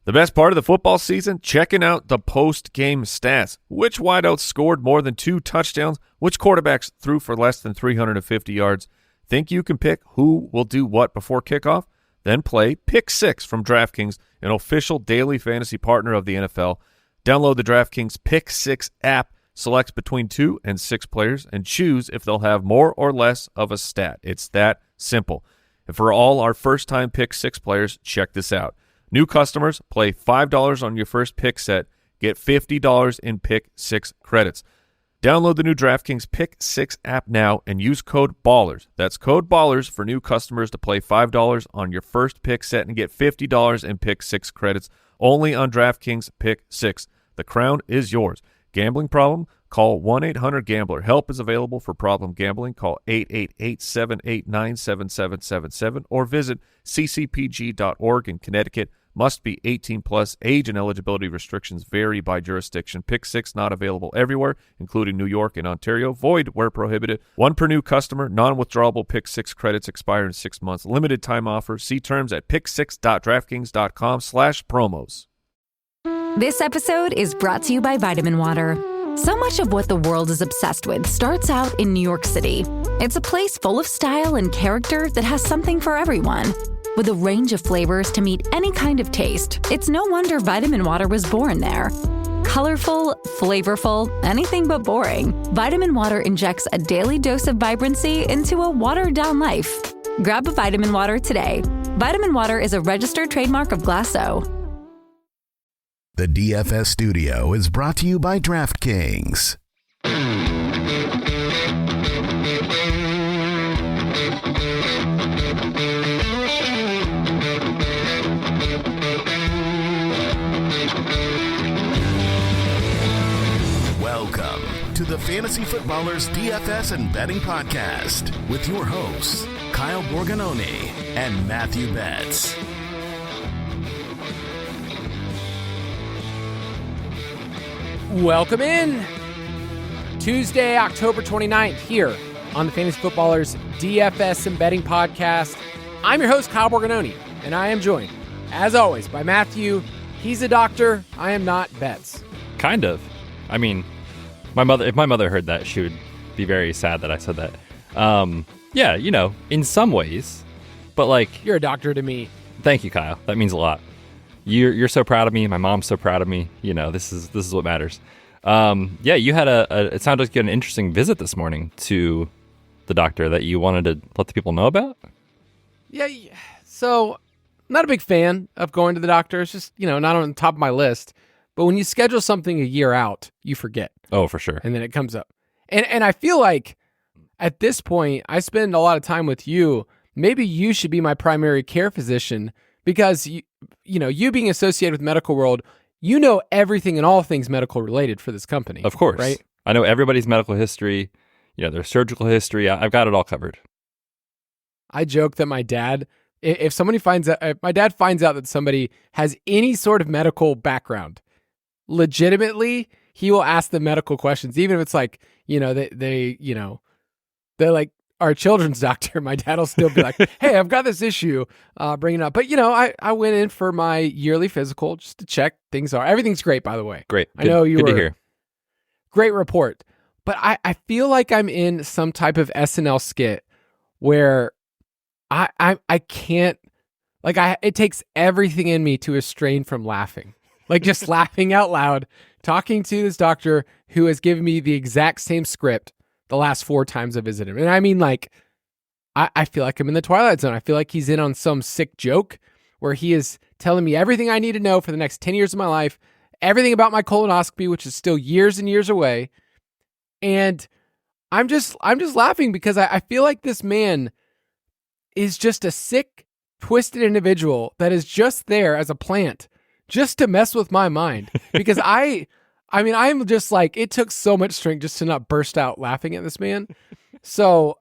The best part of the football season? Checking out the post-game stats. Which wideouts scored more than 2 touchdowns? Which quarterbacks threw for less than 350 yards? Think you can pick who will do what before kickoff? Then play Pick 6 from DraftKings, an official daily fantasy partner of the NFL. Download the DraftKings Pick 6 app, select between 2 and 6 players, and choose if they'll have more or less of a stat. It's that simple. And for all our first-time Pick 6 players, check this out. New customers, play $5 on your first pick set, get $50 in Pick 6 credits. Download the new DraftKings Pick 6 app now and use code BALLERS. That's code BALLERS for new customers to play $5 on your first pick set and get $50 in Pick 6 credits only on DraftKings Pick 6. The crown is yours. Gambling problem? Call 1-800-GAMBLER. Help is available for problem gambling. Call 888-789-7777 or visit ccpg.org in Connecticut. Must be 18 plus. Age and eligibility restrictions vary by jurisdiction. Pick 6 not available everywhere, including New York and Ontario. Void where prohibited. 1 per new customer. Non-withdrawable Pick 6 credits expire in 6 months. Limited time offer. See terms at pick6.draftkings.com/promos. This episode is brought to you by Vitamin Water. So much of what the world is obsessed with starts out in New York City. It's a place full of style and character that has something for everyone. With a range of flavors to meet any kind of taste, it's no wonder Vitamin Water was born there. Colorful, flavorful, anything but boring. Vitamin Water injects a daily dose of vibrancy into a watered-down life. Grab a Vitamin Water today. Vitamin Water is a registered trademark of Glasso. The DFS Studio is brought to you by DraftKings. Welcome to the Fantasy Footballers DFS and Betting Podcast with your hosts, Kyle Borganoni and Matthew Betz. Welcome in. Tuesday, October 29th, here on the Fantasy Footballers DFS and Betting Podcast. I'm your host, Kyle Borganoni, and I am joined, as always, by Matthew. He's a doctor. I am not Betz. Kind of. I mean, if my mother heard that, she would be very sad that I said that. Yeah, you know, in some ways, but like... You're a doctor to me. Thank you, Kyle. That means a lot. You're so proud of me. My mom's so proud of me. You know, this is what matters. Yeah, you had it sounded like you had an interesting visit this morning to the doctor that you wanted to let the people know about. Yeah, so not a big fan of going to the doctor. It's just, not on the top of my list. But when you schedule something a year out, you forget. Oh, for sure. And then it comes up. And I feel like at this point, I spend a lot of time with you. Maybe you should be my primary care physician because you being associated with medical world, you know everything and all things medical related for this company. Of course. Right? I know everybody's medical history, their surgical history. I've got it all covered. I joke that my dad, if my dad finds out that somebody has any sort of medical background, legitimately, he will ask the medical questions, even if it's like, they're like our children's doctor. My dad will still be like, hey, I've got this issue, bring it up. But, I went in for my yearly physical just to check things are. Everything's great, by the way. Great. I know you good were. To hear. Great report. But I feel like I'm in some type of SNL skit where I can't, it takes everything in me to restrain from laughing. Like just laughing out loud, talking to this doctor who has given me the exact same script the last 4 times I visited him. And I mean, I feel like I'm in the Twilight Zone. I feel like he's in on some sick joke where he is telling me everything I need to know for the next 10 years of my life, everything about my colonoscopy, which is still years and years away. And I'm just laughing because I feel like this man is just a sick, twisted individual that is just there as a plant just to mess with my mind. Because I'm just like, it took so much strength just to not burst out laughing at this man. So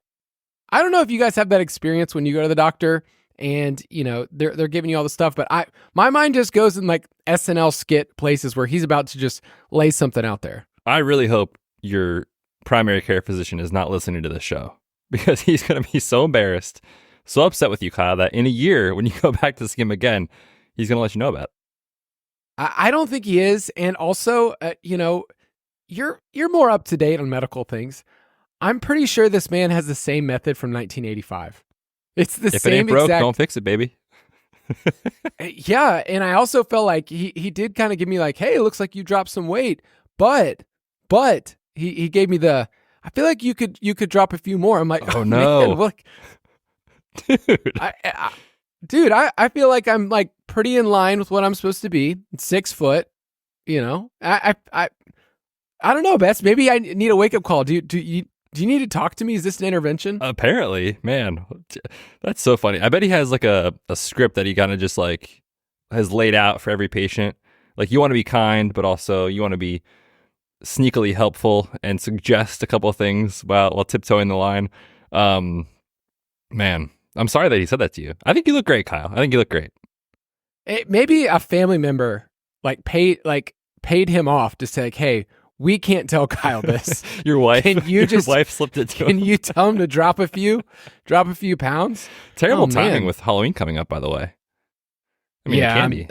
I don't know if you guys have that experience when you go to the doctor and, they're giving you all the stuff, but my mind just goes in like SNL skit places where he's about to just lay something out there. I really hope your primary care physician is not listening to this show because he's going to be so embarrassed, so upset with you, Kyle, that in a year when you go back to see him again, he's going to let you know about it. I don't think he is. And also, you're more up to date on medical things. I'm pretty sure this man has the same method from 1985. It's the If same it ain't broke, exact. don't fix it, baby. Yeah, and I also felt like he did kind of give me like, hey, it looks like you dropped some weight, but he gave me the. I feel like you could drop a few more. I'm like, Oh, no. man, look, Dude. I feel like I'm like pretty in line with what I'm supposed to be. 6 foot, I don't know, Betz. Maybe I need a wake up call. Do you need to talk to me? Is this an intervention? Apparently, man, that's so funny. I bet he has like a script that he kind of just like has laid out for every patient. Like, you want to be kind, but also you want to be sneakily helpful and suggest a couple of things while tiptoeing the line. Man, I'm sorry that he said that to you. I think you look great, Kyle. I think you look great. Maybe a family member paid him off to say, like, hey, we can't tell Kyle this. Your wife, your wife slipped it to him. Can you tell him to drop a few pounds? Terrible timing man. with Halloween coming up, by the way. I mean, it can be.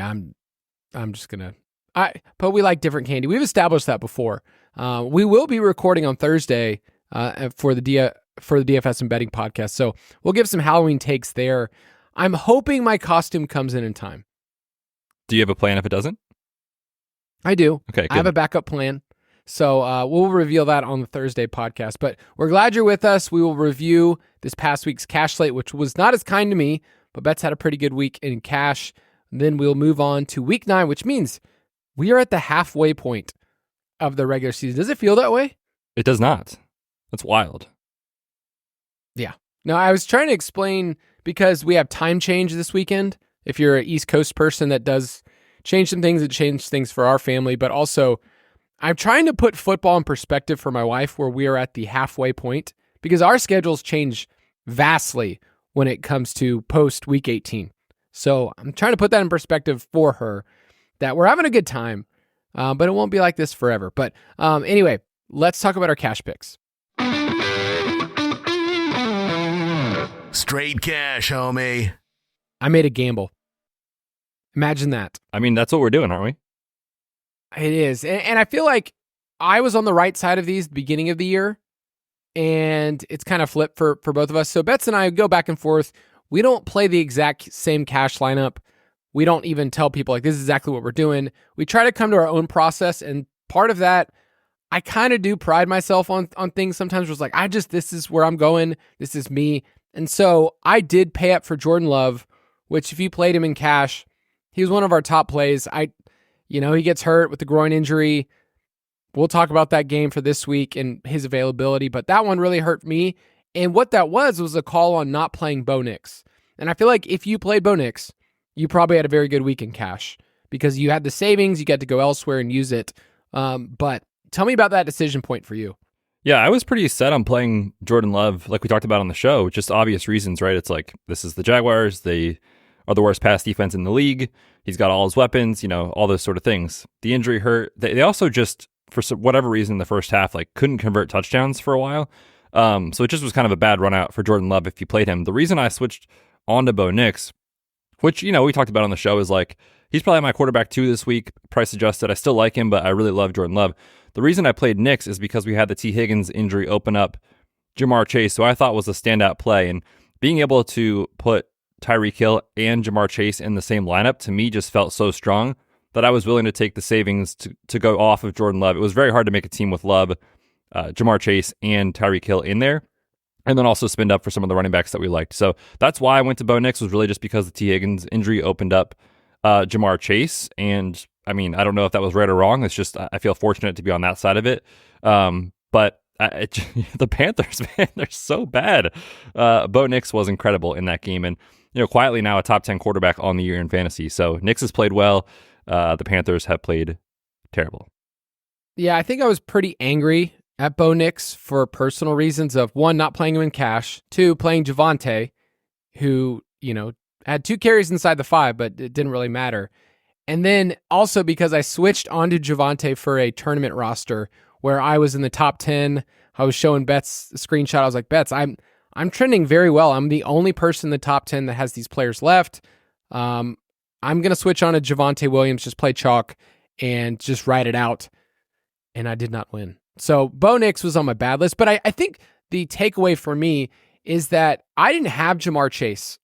I'm just gonna. But we like different candy. We've established that before. We will be recording on Thursday for the DFS and Betting podcast, so we'll give some Halloween takes there. I'm hoping my costume comes in time. Do you have a plan if it doesn't? I do. Okay, good. I have a backup plan. So we'll reveal that on the Thursday podcast. But we're glad you're with us. We will review this past week's cash slate, which was not as kind to me, but Betz had a pretty good week in cash. And then we'll move on to week 9, which means we are at the halfway point of the regular season. Does it feel that way? It does not. That's wild. Yeah. No, I was trying to explain because we have time change this weekend. If you're an East Coast person, that does change some things. It changed things for our family, but also I'm trying to put football in perspective for my wife where we are at the halfway point because our schedules change vastly when it comes to post week 18. So I'm trying to put that in perspective for her that we're having a good time, but it won't be like this forever. But anyway, let's talk about our cash picks. Straight cash, homie. I made a gamble. Imagine that. I mean, that's what we're doing, aren't we? It is. And I feel like I was on the right side of these at the beginning of the year, and it's kind of flipped for both of us. So Betz and I go back and forth. We don't play the exact same cash lineup. We don't even tell people, like, this is exactly what we're doing. We try to come to our own process, and part of that, I kind of do pride myself on things sometimes. Was like, this is where I'm going. This is me. And so I did pay up for Jordan Love, which if you played him in cash, he was one of our top plays. He gets hurt with the groin injury. We'll talk about that game for this week and his availability, but that one really hurt me. And what that was a call on not playing Bo Nix. And I feel like if you played Bo Nix, you probably had a very good week in cash because you had the savings, you got to go elsewhere and use it. But tell me about that decision point for you. Yeah, I was pretty set on playing Jordan Love, like we talked about on the show, just obvious reasons, right? It's like, this is the Jaguars. They are the worst pass defense in the league. He's got all his weapons, all those sort of things. The injury hurt. They also just, for whatever reason, in the first half, couldn't convert touchdowns for a while. So it just was kind of a bad run out for Jordan Love if you played him. The reason I switched on to Bo Nix, which, we talked about on the show, is like, he's probably my quarterback 2 this week, price adjusted. I still like him, but I really love Jordan Love. The reason I played Nix is because we had the T. Higgins injury open up Jamar Chase, who I thought was a standout play. And being able to put Tyreek Hill and Jamar Chase in the same lineup, to me, just felt so strong that I was willing to take the savings to go off of Jordan Love. It was very hard to make a team with Love, Jamar Chase, and Tyreek Hill in there, and then also spend up for some of the running backs that we liked. So that's why I went to Bo Nix, was really just because the T. Higgins injury opened up Jamar Chase. And I mean, I don't know if that was right or wrong. It's just, I feel fortunate to be on that side of it. But the Panthers, man, they're so bad. Bo Nix was incredible in that game. And, quietly now a top 10 quarterback on the year in fantasy. So Nix has played well. The Panthers have played terrible. Yeah, I think I was pretty angry at Bo Nix for personal reasons of, 1, not playing him in cash, 2, playing Javonte, who, had 2 carries inside the 5, but it didn't really matter. And then also because I switched onto Javonte for a tournament roster where I was in the top 10. I was showing Betz a screenshot. I was like, Betz, I'm trending very well. I'm the only person in the top 10 that has these players left. I'm I'm going to switch on to Javonte Williams, just play chalk and just ride it out. And I did not win. So Bo Nix was on my bad list. But I think the takeaway for me is that I didn't have Jamar Chase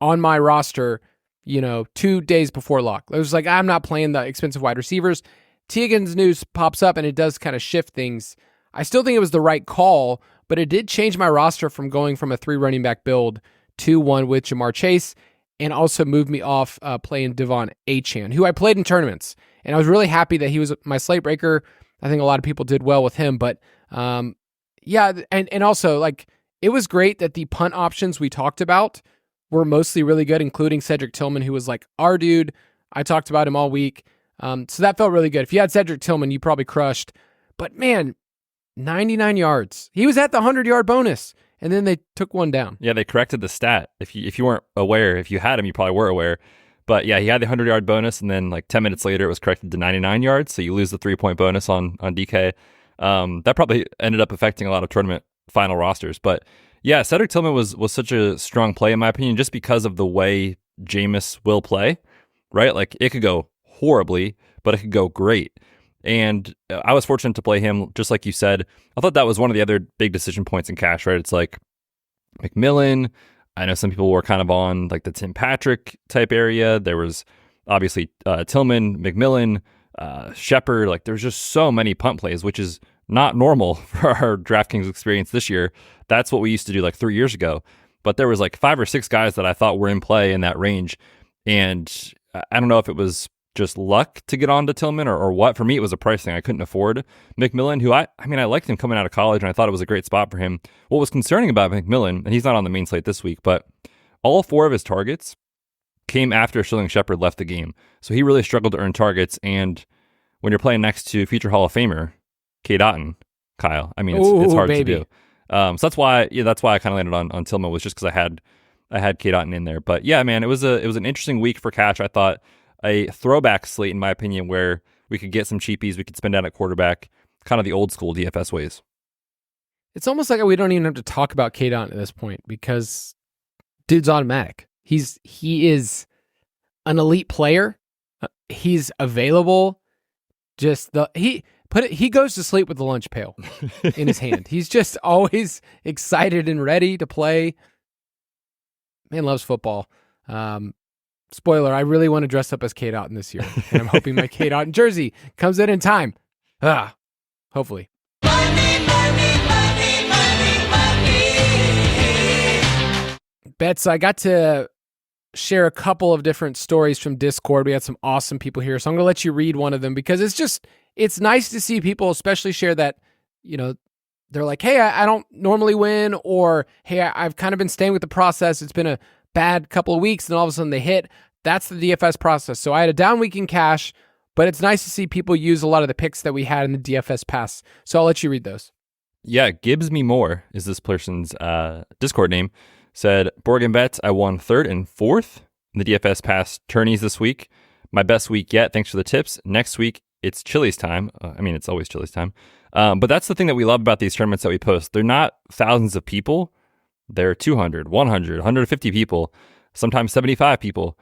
on my roster, 2 days before lock. It was like, I'm not playing the expensive wide receivers. T. Higgins news pops up and it does kind of shift things. I still think it was the right call, but it did change my roster from going from a 3 running back build to one with Jamar Chase, and also moved me off playing Devon Achane, who I played in tournaments. And I was really happy that he was my slate breaker. I think a lot of people did well with him, but yeah. And also, like, it was great that the punt options we talked about were mostly really good, including Cedric Tillman, who was like our dude. I talked about him all week. So that felt really good. If you had Cedric Tillman, you probably crushed. But man, 99 yards. He was at the 100-yard bonus, and then they took one down. Yeah, they corrected the stat. If you weren't aware, if you had him, you probably were aware. But yeah, he had the 100-yard bonus, and then like 10 minutes later, it was corrected to 99 yards. So you lose the 3-point bonus on DK. That probably ended up affecting a lot of tournament final rosters. But yeah, Cedric Tillman was such a strong play, in my opinion, just because of the way Jameis will play, right? Like, it could go horribly, but it could go great. And I was fortunate to play him, just like you said. I thought that was one of the other big decision points in cash, right? It's like McMillan. I know some people were kind of on like the Tim Patrick type area. There was obviously Tillman, McMillan, Shepard. Like, there's just so many punt plays, which is not normal for our DraftKings experience this year. That's what we used to do like 3 years ago. But there was like 5 or 6 guys that I thought were in play in that range. And I don't know if it was just luck to get on to Tillman or what. For me, it was a price thing. I couldn't afford McMillan, who I liked him coming out of college, and I thought it was a great spot for him. What was concerning about McMillan, and he's not on the main slate this week, but all 4 of his targets came after Sterling Shepard left the game. So he really struggled to earn targets. And when you're playing next to future Hall of Famer Cade Otton, Kyle, I mean, it's hard to do. So that's why I kind of landed on Tillman, was just because I had Cade Otton in there. But yeah, man, it was an interesting week for cash. I thought a throwback slate, in my opinion, where we could get some cheapies, we could spend out at quarterback, kind of the old school DFS ways. It's almost like we don't even have to talk about Cade Otton at this point, because dude's automatic. He is an elite player. He's available. He goes to sleep with the lunch pail in his hand. He's just always excited and ready to play. Man loves football. Spoiler, I really want to dress up as Cade Otton this year, and I'm hoping my Cade Otton jersey comes in time. Hopefully. Betz, I got to share a couple of different stories from Discord. We had some awesome people here, so I'm going to let you read one of them, because it's nice to see people especially share that, they're like, hey, I don't normally win, or hey, I've kind of been staying with the process. It's been a bad couple of weeks, and all of a sudden they hit. That's the DFS process. So I had a down week in cash, but it's nice to see people use a lot of the picks that we had in the DFS pass. So I'll let you read those. Yeah, Gibbs Me More is this person's Discord name. Said, Borg Betz, I won 3rd and 4th in the DFS pass tourneys this week. My best week yet. Thanks for the tips. Next week, it's Chili's time. It's always Chili's time. But that's the thing that we love about these tournaments that we post. They're not thousands of people. They're 200, 100, 150 people, sometimes 75 people.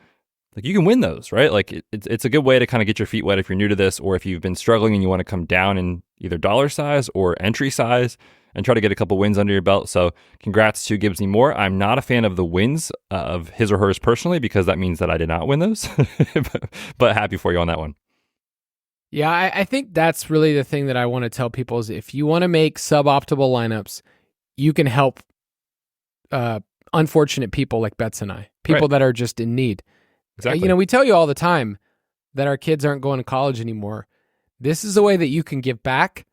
Like, you can win those, right? Like, it's a good way to kind of get your feet wet if you're new to this, or if you've been struggling and you want to come down in either dollar size or entry size and try to get a couple wins under your belt. So congrats to Gibbs Me More. I'm not a fan of the wins of his or hers personally, because that means that I did not win those, but happy for you on that one. Yeah, I think that's really the thing that I want to tell people is, if you want to make suboptimal lineups, you can help unfortunate people like Betz and I, people that are just in need. Exactly. We tell you all the time that our kids aren't going to college anymore. This is a way that you can give back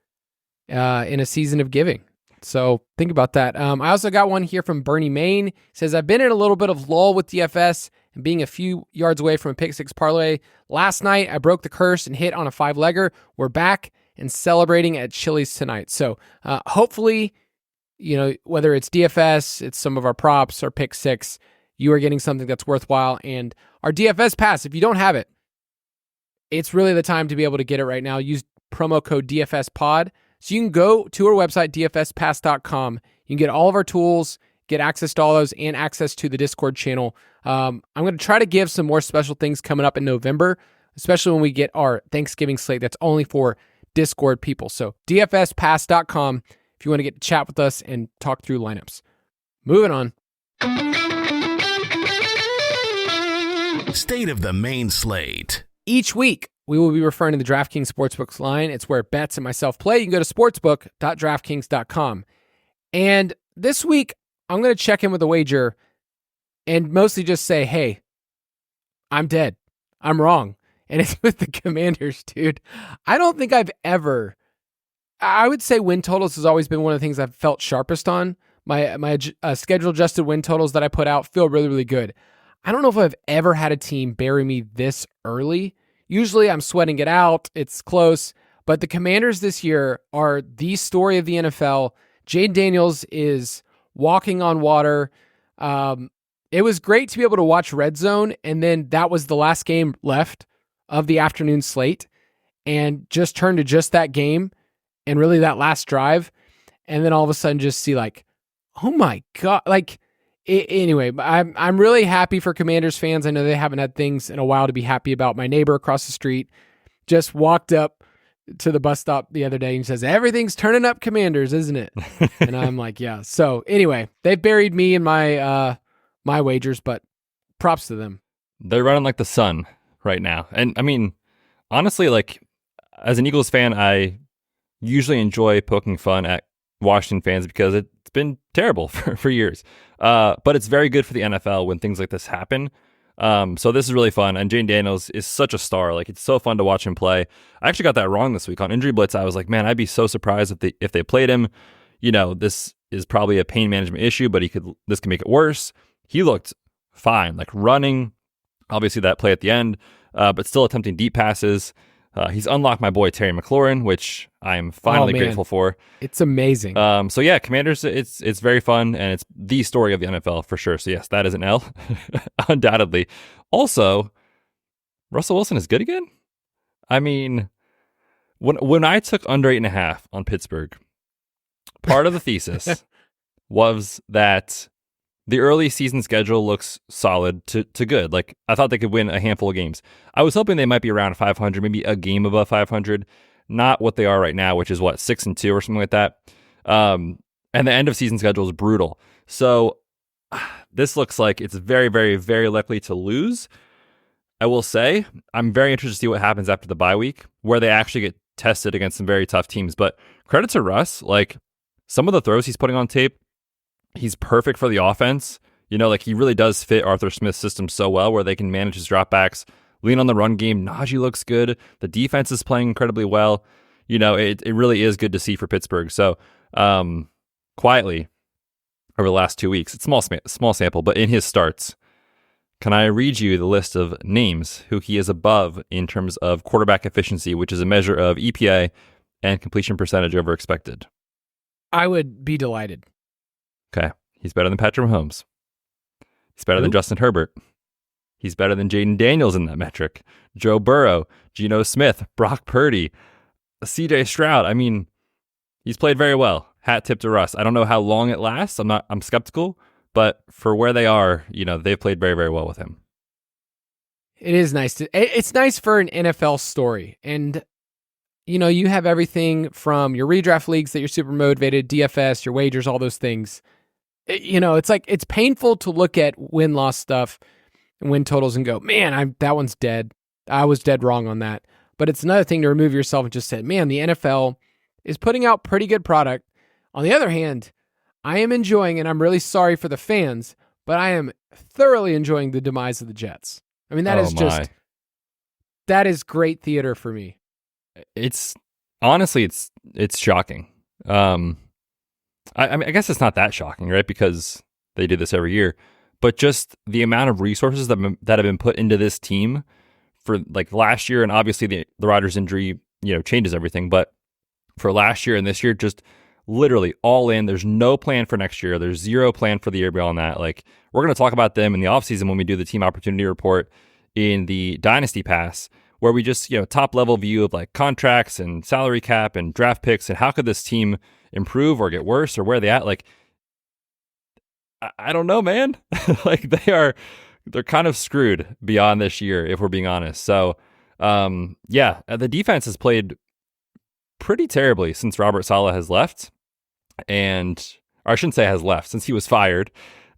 in a season of giving. So think about that. I also got one here from Bernie Main. He says, I've been in a little bit of lull with DFS and being a few yards away from a pick 6 parlay. Last night, I broke the curse and hit on a 5-legger. We're back and celebrating at Chili's tonight. So hopefully, whether it's DFS, it's some of our props, or pick 6, you are getting something that's worthwhile. And our DFS pass, if you don't have it, it's really the time to be able to get it right now. Use promo code DFSPOD. So you can go to our website, dfspass.com. You can get all of our tools, get access to all those and access to the Discord channel. I'm going to try to give some more special things coming up in November, especially when we get our Thanksgiving slate that's only for Discord people. So dfspass.com if you want to get to chat with us and talk through lineups. Moving on. State of the main slate. Each week, we will be referring to the DraftKings Sportsbooks line. It's where Betz and myself play. You can go to sportsbook.draftkings.com. And this week, I'm going to check in with a wager and mostly just say, hey, I'm dead. I'm wrong. And it's with the Commanders, dude. I don't think I would say win totals has always been one of the things I've felt sharpest on. My schedule adjusted win totals that I put out feel really, really good. I don't know if I've ever had a team bury me this early. Usually I'm sweating it out. It's close. But the Commanders this year are the story of the NFL. Jayden Daniels is walking on water. It was great to be able to watch Red Zone, and then that was the last game left of the afternoon slate, and just turn to just that game and really that last drive, and then all of a sudden just see like, oh my God, like, anyway, I'm really happy for Commanders fans. I know they haven't had things in a while to be happy about. My neighbor across the street just walked up to the bus stop the other day and says, everything's turning up Commanders, isn't it? And I'm like, yeah. So anyway, they've buried me in my my wagers, but props to them. They're running like the sun right now. And I mean, honestly, like as an Eagles fan, I usually enjoy poking fun at Washington fans because it's been terrible for years. But it's very good for the NFL when things like this happen. So this is really fun. And Jayden Daniels is such a star. Like, it's so fun to watch him play. I actually got that wrong this week on Injury Blitz. I was like, man, I'd be so surprised if they played him. You know, this is probably a pain management issue, but this can make it worse. He looked fine, like running. Obviously that play at the end, but still attempting deep passes. He's unlocked my boy Terry McLaurin, which I am finally grateful for. It's amazing. So yeah, Commanders, it's very fun, and it's the story of the NFL for sure. So yes, that is an L, undoubtedly. Also, Russell Wilson is good again. I mean, when I took under 8.5 on Pittsburgh, part of the thesis was that the early season schedule looks solid to good. Like, I thought they could win a handful of games. I was hoping they might be around 500, maybe a game above 500. Not what they are right now, which is 6-2 or something like that. And the end of season schedule is brutal. So this looks like it's very, very, very likely to lose. I will say I'm very interested to see what happens after the bye week, where they actually get tested against some very tough teams. But credit to Russ, like some of the throws he's putting on tape, he's perfect for the offense. You know, like he really does fit Arthur Smith's system so well, where they can manage his dropbacks, lean on the run game. Najee looks good. The defense is playing incredibly well. You know, it really is good to see for Pittsburgh. So quietly over the last 2 weeks, it's small sample, but in his starts, can I read you the list of names who he is above in terms of quarterback efficiency, which is a measure of EPA and completion percentage over expected? I would be delighted. Okay. He's better than Patrick Mahomes. He's better than Justin Herbert. He's better than Jayden Daniels in that metric. Joe Burrow, Geno Smith, Brock Purdy, CJ Stroud. I mean, he's played very well. Hat tip to Russ. I don't know how long it lasts. I'm skeptical, but for where they are, you know, they've played very, very well with him. It is nice it's nice for an NFL story. And you know, you have everything from your redraft leagues that you're super motivated, DFS, your wagers, all those things. You know, it's like, it's painful to look at win-loss stuff and win totals and go, man, that one's dead. I was dead wrong on that. But it's another thing to remove yourself and just say, man, the NFL is putting out pretty good product. On the other hand, I am enjoying, and I'm really sorry for the fans, but I am thoroughly enjoying the demise of the Jets. I mean, that is great theater for me. It's honestly, it's shocking. I guess it's not that shocking, right? Because they do this every year, but just the amount of resources that have been put into this team for like last year, and obviously the Rodgers injury, you know, changes everything. But for last year and this year, just literally all in. There's no plan for next year. There's zero plan for the year beyond that. Like, we're going to talk about them in the offseason when we do the team opportunity report in the Dynasty Pass, where we just, you know, top level view of like contracts and salary cap and draft picks and how could this team improve or get worse or where they at. Like, I don't know, man. Like they're kind of screwed beyond this year, if we're being honest. So, the defense has played pretty terribly since Robert Saleh has left, or I shouldn't say has left, since he was fired.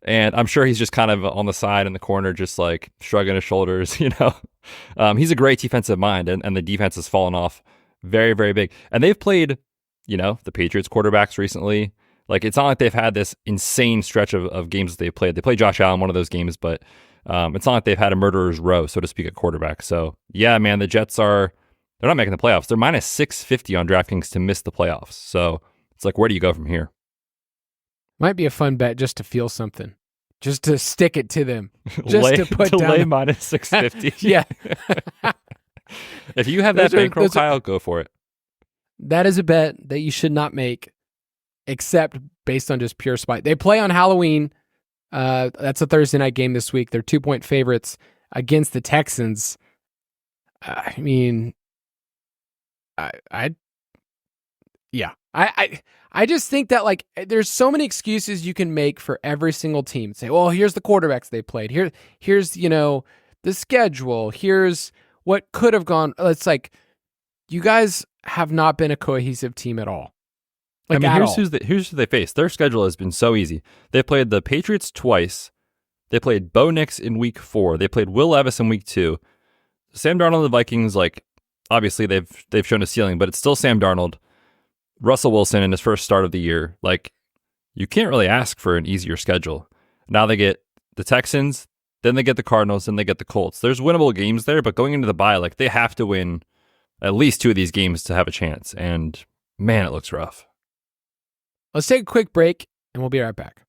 And I'm sure he's just kind of on the side in the corner, just like shrugging his shoulders, He's a great defensive mind, and the defense has fallen off very, very big. And they've played, the Patriots quarterbacks recently. Like, it's not like they've had this insane stretch of games that they've played. They played Josh Allen one of those games, but it's not like they've had a murderer's row, so to speak, at quarterback. So, yeah, man, the Jets they're not making the playoffs. They're minus 650 on DraftKings to miss the playoffs. So it's like, where do you go from here? Might be a fun bet just to feel something, just to stick it to them, just to put down lay minus 650. Yeah. If you have that bankroll, Kyle, go for it. That is a bet that you should not make, except based on just pure spite. They play on Halloween. That's a Thursday night game this week. They're 2-point favorites against the Texans. I mean, I just think that, like, there's so many excuses you can make for every single team. Say, well, here's the quarterbacks they played. Here's the schedule. Here's what could have gone. It's like, you guys have not been a cohesive team at all. Like, here's who they face. Their schedule has been so easy. They played the Patriots twice. They played Bo Nix in week 4. They played Will Levis in week 2. Sam Darnold and the Vikings, like, obviously they've shown a ceiling, but it's still Sam Darnold. Russell Wilson in his first start of the year. Like, you can't really ask for an easier schedule. Now they get the Texans, then they get the Cardinals, then they get the Colts. There's winnable games there, but going into the bye, like, they have to win at least 2 of these games to have a chance. And man, it looks rough. Let's take a quick break, and we'll be right back.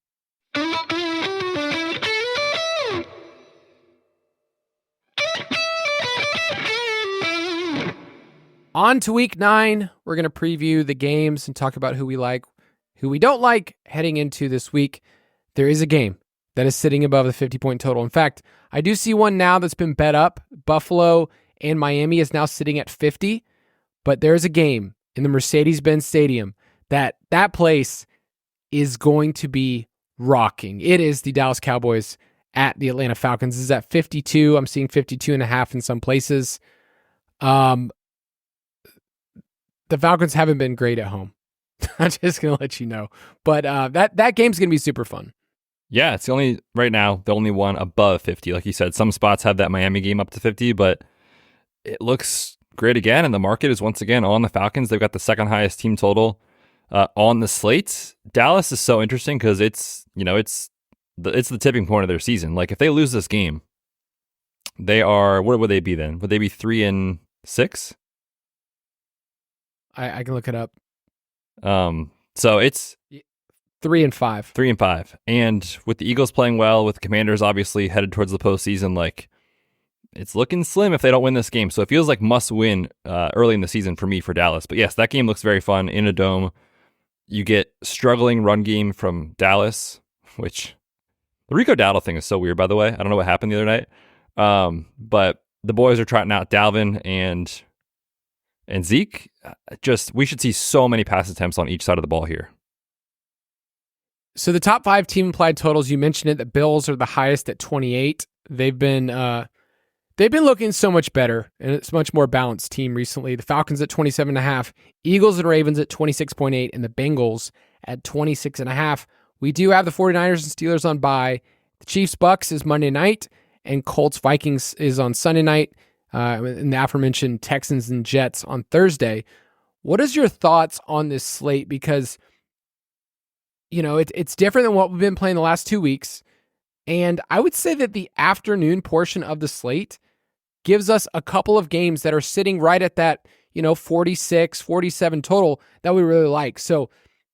On to week 9. We're going to preview the games and talk about who we like, who we don't like heading into this week. There is a game that is sitting above the 50-point total. In fact, I do see one now that's been bet up. Buffalo and Miami is now sitting at 50, but there's a game in the Mercedes-Benz Stadium that place is going to be rocking. It is the Dallas Cowboys at the Atlanta Falcons. This is at 52. I'm seeing 52.5 in some places. The Falcons haven't been great at home. I'm just going to let you know. But that game's going to be super fun. Yeah, it's the only one above 50. Like you said, some spots have that Miami game up to 50, but it looks great again. And the market is once again on the Falcons. They've got the second highest team total on the slate. Dallas is so interesting because it's the tipping point of their season. Like, if they lose this game, they are, what would they be then? Would they be 3-6? I can look it up. So it's 3-5. 3-5. And with the Eagles playing well, with the Commanders obviously headed towards the postseason, like, it's looking slim if they don't win this game. So it feels like must win early in the season for me for Dallas. But yes, that game looks very fun in a dome. You get struggling run game from Dallas, which the Rico Dowdle thing is so weird, by the way. I don't know what happened the other night. But the boys are trotting out Dalvin and Zeke. We should see so many pass attempts on each side of the ball here. So the top 5 team implied totals, you mentioned it, the Bills are the highest at 28. They've been looking so much better, and it's a much more balanced team recently. The Falcons at 27.5, Eagles and Ravens at 26.8, and the Bengals at 26.5. We do have the 49ers and Steelers on bye. The Chiefs-Bucks is Monday night, and Colts-Vikings is on Sunday night, and the aforementioned Texans and Jets on Thursday. What is your thoughts on this slate? Because, it's different than what we've been playing the last 2 weeks, and I would say that the afternoon portion of the slate gives us a couple of games that are sitting right at that, 46, 47 total that we really like. So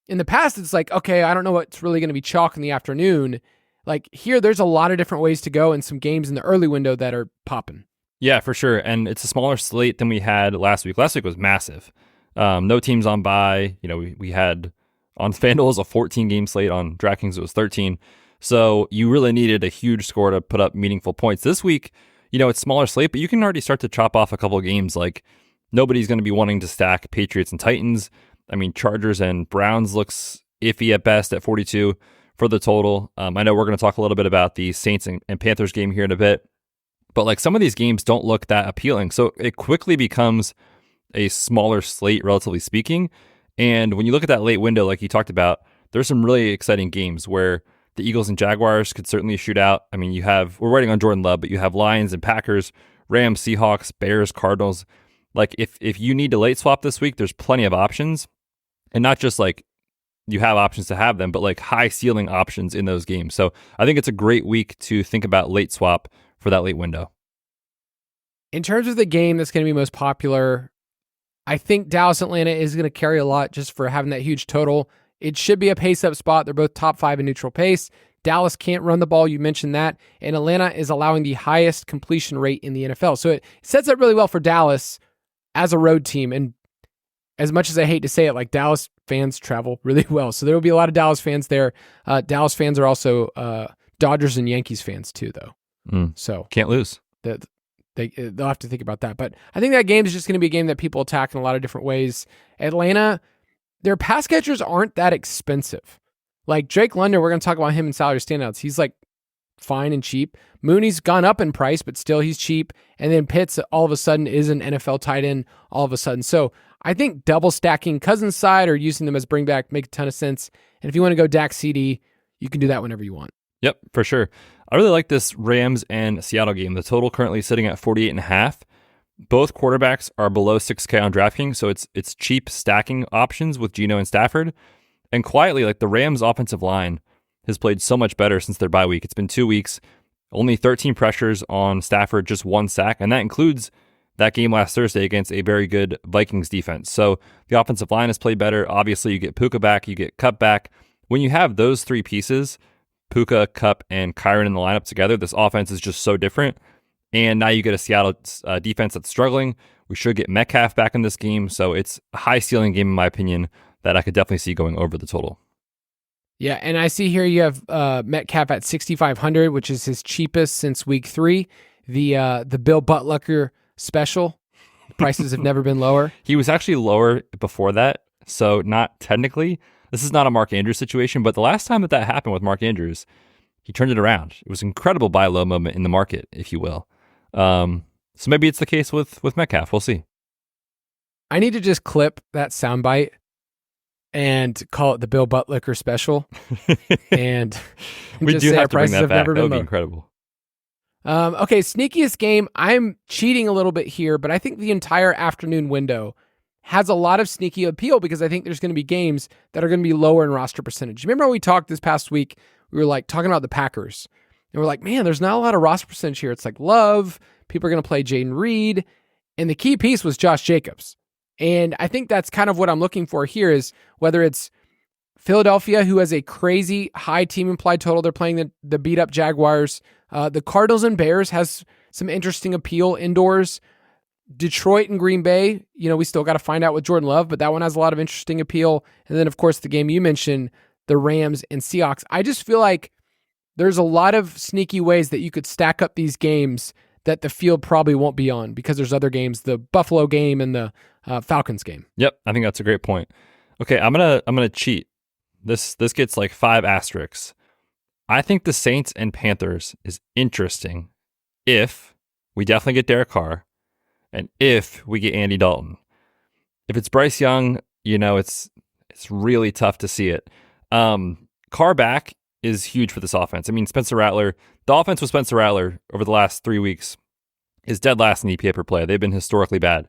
in the past, it's like, okay, I don't know what's really going to be chalk in the afternoon. Like here, there's a lot of different ways to go and some games in the early window that are popping. Yeah, for sure. And it's a smaller slate than we had last week. Last week was massive. No teams on bye. We had on FanDuel was a 14-game slate. On DraftKings, it was 13. So you really needed a huge score to put up meaningful points. This week, it's smaller slate, but you can already start to chop off a couple of games. Like, nobody's going to be wanting to stack Patriots and Titans. I mean, Chargers and Browns looks iffy at best at 42. for the total. I know we're going to talk a little bit about the Saints and Panthers game here in a bit, but like some of these games don't look that appealing. So it quickly becomes a smaller slate, relatively speaking. And when you look at that late window, like you talked about, there's some really exciting games where the Eagles and Jaguars could certainly shoot out. I mean, we're waiting on Jordan Love, but you have Lions and Packers, Rams, Seahawks, Bears, Cardinals. Like if you need to late swap this week, there's plenty of options, and not just like you have options to have them, but like high ceiling options in those games. So I think it's a great week to think about late swap for that late window. In terms of the game that's going to be most popular, I think Dallas-Atlanta is going to carry a lot just for having that huge total. It should be a pace-up spot. They're both top 5 in neutral pace. Dallas can't run the ball. You mentioned that. And Atlanta is allowing the highest completion rate in the NFL. So it sets up really well for Dallas as a road team. And as much as I hate to say it, like Dallas fans travel really well. So there will be a lot of Dallas fans there. Dallas fans are also Dodgers and Yankees fans too, though. So can't lose. They'll have to think about that. But I think that game is just going to be a game that people attack in a lot of different ways. Atlanta, their pass catchers aren't that expensive. Like Drake London, we're going to talk about him in salary standouts. He's like fine and cheap. Mooney's gone up in price, but still he's cheap. And then Pitts all of a sudden is an NFL tight end all of a sudden. So I think double stacking Cousins' side or using them as bring back make a ton of sense. And if you want to go Dak CD, you can do that whenever you want. Yep, for sure. I really like this Rams and Seattle game. The total currently sitting at 48.5. Both quarterbacks are below 6K on DraftKings, so it's cheap stacking options with Geno and Stafford. And quietly, like the Rams' offensive line has played so much better since their bye week. It's been 2 weeks, only 13 pressures on Stafford, just 1 sack, and that includes that game last Thursday against a very good Vikings defense. So the offensive line has played better. Obviously, you get Puka back, you get Kupp back. When you have those 3 pieces, Puka, Kupp, and Kyren in the lineup together, this offense is just so different. And now you get a Seattle defense that's struggling. We should get Metcalf back in this game. So it's a high ceiling game, in my opinion, that I could definitely see going over the total. Yeah, and I see here you have Metcalf at 6,500, which is his cheapest since week 3. The Bill Butler special. Prices have never been lower. He was actually lower before that. So not technically. This is not a Mark Andrews situation, but the last time that happened with Mark Andrews, he turned it around. It was an incredible buy low moment in the market, if you will. So maybe it's the case with Metcalf. We'll see. I need to just clip that soundbite and call it the Bill Butler special. And we just do say have our to bring prices that have back. never That been would be lower. incredible. Okay, sneakiest game. I'm cheating a little bit here, but I think the entire afternoon window has a lot of sneaky appeal because I think there's going to be games that are going to be lower in roster percentage. Remember when we talked this past week? We were like talking about the Packers. And we're like, man, there's not a lot of roster percentage here. It's like Love. People are going to play Jaden Reed. And the key piece was Josh Jacobs. And I think that's kind of what I'm looking for here is whether it's Philadelphia, who has a crazy high team implied total. They're playing the beat up Jaguars. The Cardinals and Bears has some interesting appeal indoors. Detroit and Green Bay, we still got to find out with Jordan Love, but that one has a lot of interesting appeal. And then, of course, the game you mentioned, the Rams and Seahawks. I just feel like there's a lot of sneaky ways that you could stack up these games that the field probably won't be on because there's other games, the Buffalo game and the Falcons game. Yep, I think that's a great point. Okay, I'm gonna cheat. This gets like 5 asterisks. I think the Saints and Panthers is interesting if we definitely get Derek Carr and if we get Andy Dalton. If it's Bryce Young, it's really tough to see it. Carr back is huge for this offense. I mean, Spencer Rattler, the offense with Spencer Rattler over the last 3 weeks is dead last in EPA per play. They've been historically bad.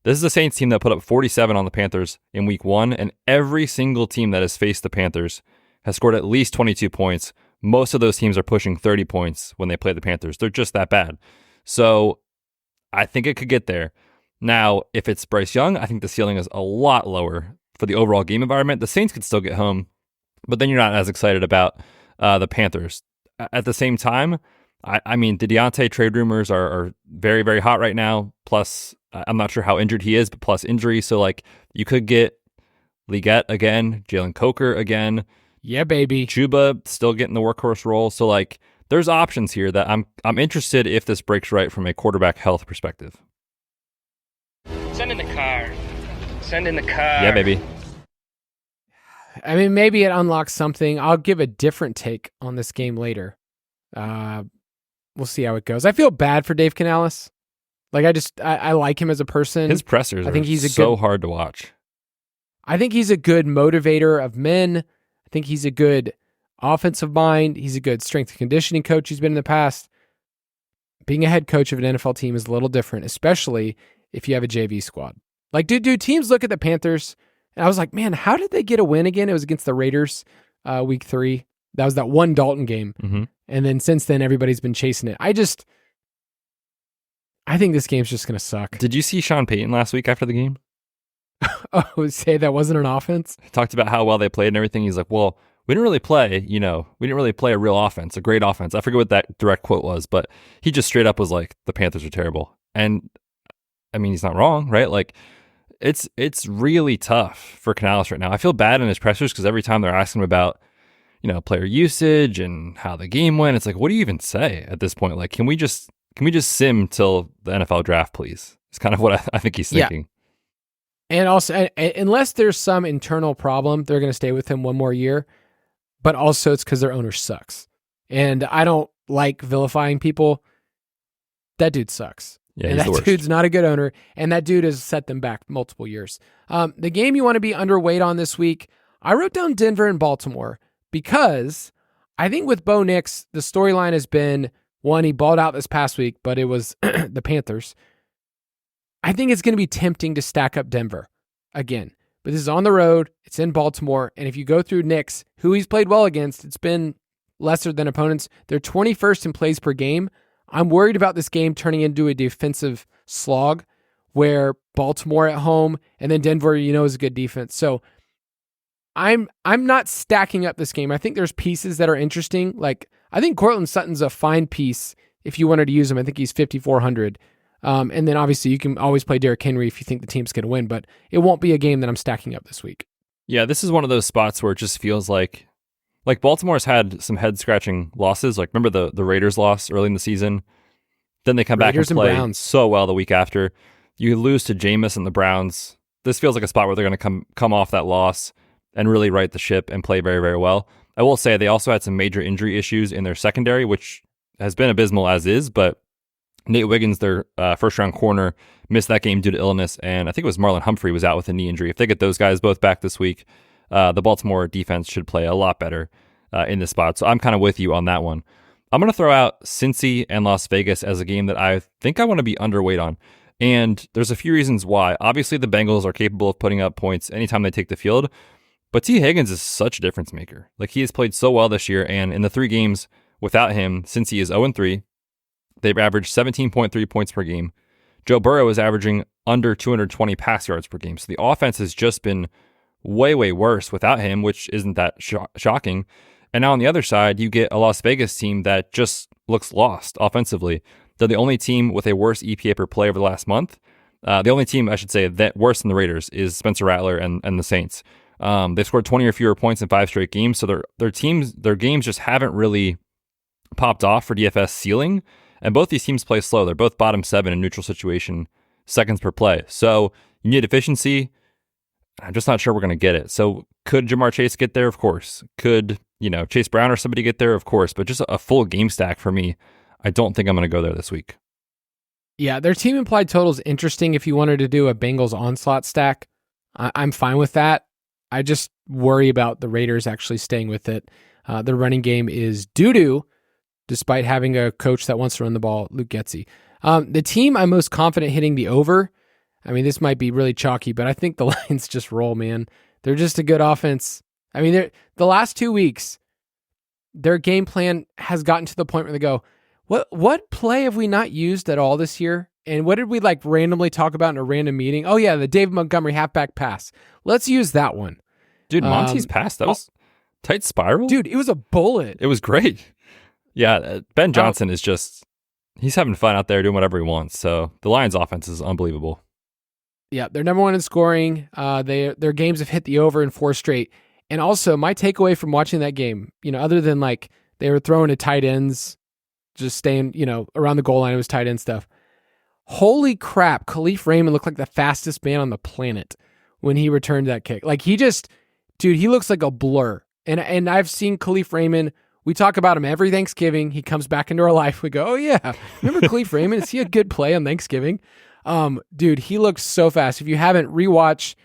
This is a Saints team that put up 47 on the Panthers in week 1, and every single team that has faced the Panthers has scored at least 22 points. Most of those teams are pushing 30 points when they play the Panthers. They're just that bad. So I think it could get there. Now, if it's Bryce Young, I think the ceiling is a lot lower for the overall game environment. The Saints could still get home, but then you're not as excited about the Panthers. At the same time, I mean, the Deontay trade rumors are very, very hot right now. Plus, I'm not sure how injured he is, but plus injury. So, like, you could get Leggett again, Jalen Coker again. Yeah, baby. Chuba still getting the workhorse role. So, like, there's options here that I'm interested if this breaks right from a quarterback health perspective. Send in the car. Send in the car. Yeah, baby. I mean, maybe it unlocks something. I'll give a different take on this game later. We'll see how it goes. I feel bad for Dave Canales. Like, I like him as a person. His pressers are so hard to watch. I think he's a good motivator of men. I think he's a good offensive mind. He's a good strength and conditioning coach. He's been in the past. Being a head coach of an NFL team is a little different, especially if you have a JV squad. Like, do teams look at the Panthers? And I was like, man, how did they get a win again? It was against the Raiders, week 3. That was that one Dalton game. Mm-hmm. And then since then, everybody's been chasing it. I think this game's just going to suck. Did you see Sean Payton last week after the game? Oh, say that wasn't an offense? He talked about how well they played and everything. He's like, well, we didn't really play a real offense, a great offense. I forget what that direct quote was, but he just straight up was like, the Panthers are terrible. And I mean, he's not wrong, right? Like, it's really tough for Canales right now. I feel bad in his pressers because every time they're asking him about, player usage and how the game went, it's like, what do you even say at this point? Like, can we just sim till the NFL draft, please? It's kind of what I think he's thinking. Yeah. And also, unless there's some internal problem, they're going to stay with him one more year. But also, it's because their owner sucks. And I don't like vilifying people. That dude sucks. Yeah, and he's the worst. Dude's not a good owner. And that dude has set them back multiple years. The game you want to be underweight on this week, I wrote down Denver and Baltimore because I think with Bo Nix, the storyline has been, one, he balled out this past week, but it was the Panthers. I think it's going to be tempting to stack up Denver again. But this is on the road. It's in Baltimore. And if you go through Nix, who he's played well against, it's been lesser than opponents. They're 21st in plays per game. I'm worried about this game turning into a defensive slog where Baltimore at home and then Denver, is a good defense. So I'm not stacking up this game. I think there's pieces that are interesting. Like, I think Cortland Sutton's a fine piece if you wanted to use him. I think he's 5,400. And then obviously you can always play Derrick Henry if you think the team's going to win, but it won't be a game that I'm stacking up this week. Yeah, this is one of those spots where it just feels like Baltimore's had some head-scratching losses. Like, remember the Raiders loss early in the season? Then they come Raiders back and play Browns so well the week after. You lose to Jameis and the Browns. This feels like a spot where they're going to come off that loss and really right the ship and play very, very well. I will say they also had some major injury issues in their secondary, which has been abysmal as is, but Nate Wiggins, their first-round corner, missed that game due to illness, and I think it was Marlon Humphrey was out with a knee injury. If they get those guys both back this week, the Baltimore defense should play a lot better in this spot. So I'm kind of with you on that one. I'm going to throw out Cincy and Las Vegas as a game that I think I want to be underweight on, and there's a few reasons why. Obviously, the Bengals are capable of putting up points anytime they take the field, but T. Higgins is such a difference maker. Like, he has played so well this year, and in the 3 games without him, Cincy is 0-3. They've averaged 17.3 points per game. Joe Burrow is averaging under 220 pass yards per game. So the offense has just been way, way worse without him, which isn't that shocking. And now on the other side, you get a Las Vegas team that just looks lost offensively. They're the only team with a worse EPA per play over the last month. The only team, I should say, that worse than the Raiders is Spencer Rattler and the Saints. They've scored 20 or fewer points in 5 straight games. So their games just haven't really popped off for DFS ceiling. And both these teams play slow. They're both bottom 7 in neutral situation seconds per play. So you need efficiency. I'm just not sure we're going to get it. So could Jamar Chase get there? Of course. Could, Chase Brown or somebody get there? Of course. But just a full game stack for me, I don't think I'm going to go there this week. Yeah, their team implied total is interesting if you wanted to do a Bengals onslaught stack. I'm fine with that. I just worry about the Raiders actually staying with it. Their running game is doo-doo, despite having a coach that wants to run the ball, Luke Getsy. The team I'm most confident hitting the over, I mean, this might be really chalky, but I think the Lions just roll, man. They're just a good offense. I mean, the last 2 weeks, their game plan has gotten to the point where they go, what play have we not used at all this year? And what did we randomly talk about in a random meeting? Oh yeah, the David Montgomery halfback pass. Let's use that one. Dude, Monty's pass, that was tight spiral. Dude, it was a bullet. It was great. Yeah, Ben Johnson is just, he's having fun out there doing whatever he wants. So the Lions offense is unbelievable. Yeah, they're number 1 in scoring. Their games have hit the over in 4 straight. And also, my takeaway from watching that game, other than they were throwing to tight ends, just staying, around the goal line, it was tight end stuff. Holy crap, Khalif Raymond looked like the fastest man on the planet when he returned that kick. He just Dude, he looks like a blur. And I've seen Khalif Raymond. We talk about him every Thanksgiving. He comes back into our life. We go, oh yeah, remember Khalif Raymond? Is he a good play on Thanksgiving? Dude, he looks so fast. If you haven't, rewatch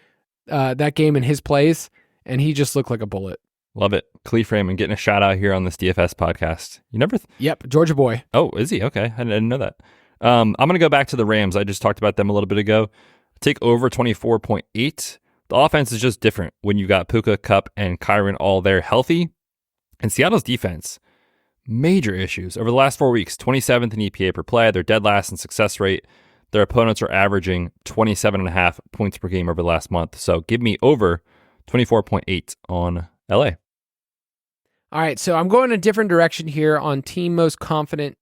that game in his plays, and he just looked like a bullet. Love it. Khalif Raymond getting a shout out here on this DFS podcast. You never? Yep, Georgia boy. Oh, is he? Okay, I didn't know that. I'm going to go back to the Rams. I just talked about them a little bit ago. Take over 24.8. The offense is just different when you got Puka, Kupp, and Kyron all there healthy. And Seattle's defense, major issues. Over the last 4 weeks, 27th in EPA per play. They're dead last in success rate. Their opponents are averaging 27.5 points per game over the last month. So give me over 24.8 on LA. All right, so I'm going a different direction here on team most confident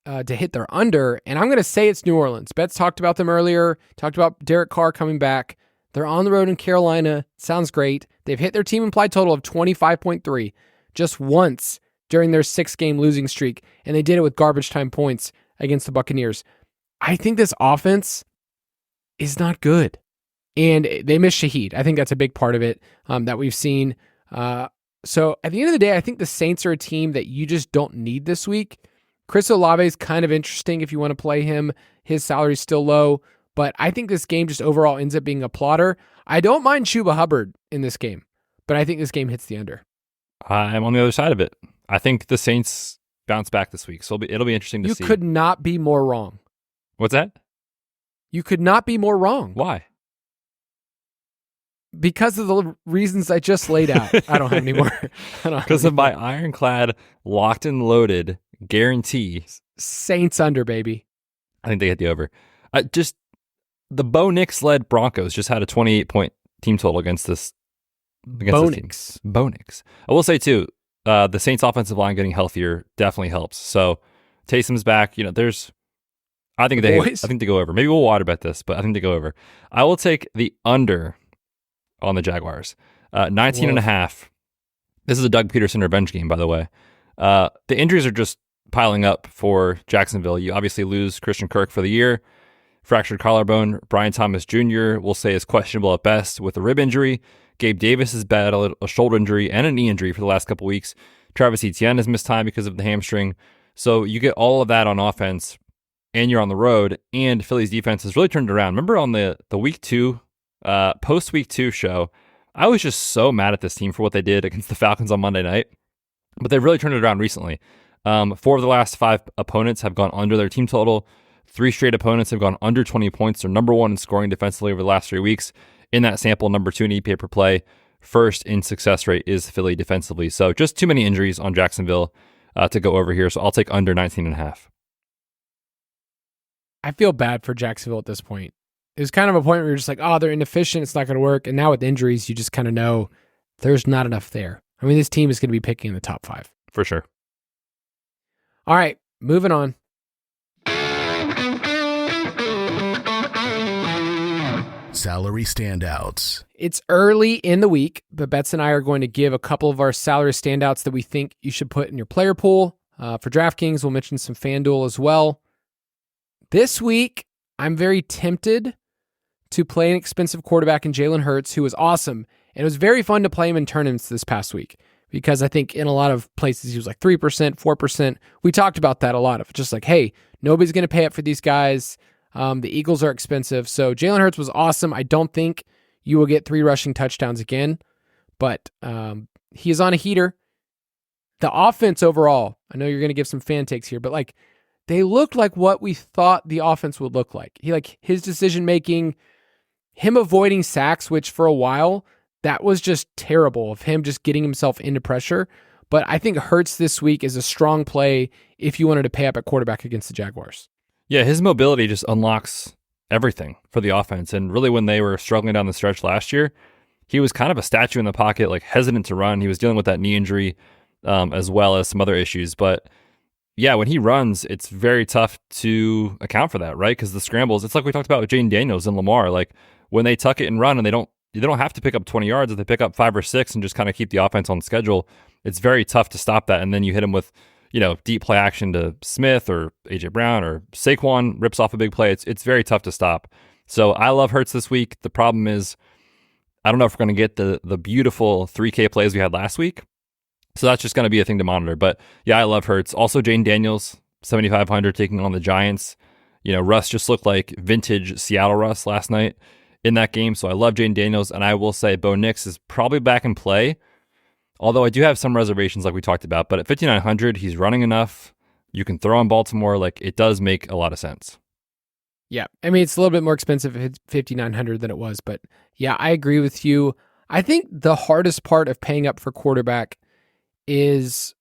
to hit their under, and I'm going to say it's New Orleans. Betz talked about them earlier, talked about Derek Carr coming back. They're on the road in Carolina. Sounds great. They've hit their team implied total of 25.3 just once during their 6-game losing streak, and they did it with garbage time points against the Buccaneers. I think this offense is not good, and they miss Shaheed. I think that's a big part of it that we've seen. So at the end of the day, I think the Saints are a team that you just don't need this week. Chris Olave is kind of interesting if you want to play him. His salary's still low, but I think this game just overall ends up being a plotter. I don't mind Chuba Hubbard in this game, but I think this game hits the under. I'm on the other side of it. I think the Saints bounce back this week, so it'll be interesting to see. You could not be more wrong. What's that? You could not be more wrong. Why? Because of the reasons I just laid out. I don't have any more. Because of my ironclad, locked and loaded guarantee. Saints under, baby. I think they hit the over. Just the Bo Nix-led Broncos just had a 28-point team total against this. Bo Nix. Bo Nix. I will say, too, the Saints' offensive line getting healthier definitely helps. So Taysom's back. I think they go over. Maybe we'll water bet this, but I think they go over. I will take the under on the Jaguars. 19.5. This is a Doug Peterson revenge game, by the way. The injuries are just piling up for Jacksonville. You obviously lose Christian Kirk for the year. Fractured collarbone. Brian Thomas Jr. we'll say is questionable at best with a rib injury. Gabe Davis has battled a shoulder injury and a knee injury for the last couple weeks. Travis Etienne has missed time because of the hamstring. So you get all of that on offense, and you're on the road, and Philly's defense has really turned around. Remember on the week 2, post-week 2 show, I was just so mad at this team for what they did against the Falcons on Monday night, but they've really turned it around recently. 4 of the last 5 opponents have gone under their team total. 3 straight opponents have gone under 20 points. They're number 1 in scoring defensively over the last 3 weeks. In that sample, number 2 in EPA per play. First in success rate is Philly defensively. So just too many injuries on Jacksonville to go over here. So I'll take under 19.5. I feel bad for Jacksonville at this point. It was kind of a point where you're just like, oh, they're inefficient. It's not going to work. And now with injuries, you just kind of know there's not enough there. I mean, this team is going to be picking in the top 5. For sure. All right, moving on. Salary standouts. It's early in the week, but Betz and I are going to give a couple of our salary standouts that we think you should put in your player pool. For DraftKings, we'll mention some FanDuel as well. This week, I'm very tempted to play an expensive quarterback in Jalen Hurts, who was awesome. And it was very fun to play him in tournaments this past week because I think in a lot of places he was like 3%, 4%. We talked about that a lot of just like, hey, nobody's going to pay up for these guys. The Eagles are expensive. So Jalen Hurts was awesome. I don't think you will get 3 rushing touchdowns again, but he is on a heater. The offense overall, I know you're going to give some fan takes here, but like they looked like what we thought the offense would look like. His decision making, him avoiding sacks, which for a while that was just terrible of him just getting himself into pressure. But I think Hurts this week is a strong play if you wanted to pay up at quarterback against the Jaguars. Yeah, his mobility just unlocks everything for the offense. And really when they were struggling down the stretch last year, he was kind of a statue in the pocket, like hesitant to run. He was dealing with that knee injury as well as some other issues. But yeah, when he runs, it's very tough to account for that, right? Because the scrambles, it's like we talked about with Jaden Daniels and Lamar. Like when they tuck it and run and they don't have to pick up 20 yards. If they pick up 5 or 6 and just kind of keep the offense on schedule, it's very tough to stop that. And then you hit him with deep play action to Smith or A.J. Brown or Saquon rips off a big play. It's very tough to stop. So I love Hurts this week. The problem is I don't know if we're going to get the beautiful 3K plays we had last week. So that's just going to be a thing to monitor. But yeah, I love Hurts. Also, Jaden Daniels, 7,500 taking on the Giants. Russ just looked like vintage Seattle Russ last night in that game. So I love Jaden Daniels. And I will say Bo Nix is probably back in play. Although I do have some reservations like we talked about. But at 5,900, he's running enough. You can throw on Baltimore. Like, it does make a lot of sense. Yeah. I mean, it's a little bit more expensive at 5,900 than it was. But yeah, I agree with you. I think the hardest part of paying up for quarterback is,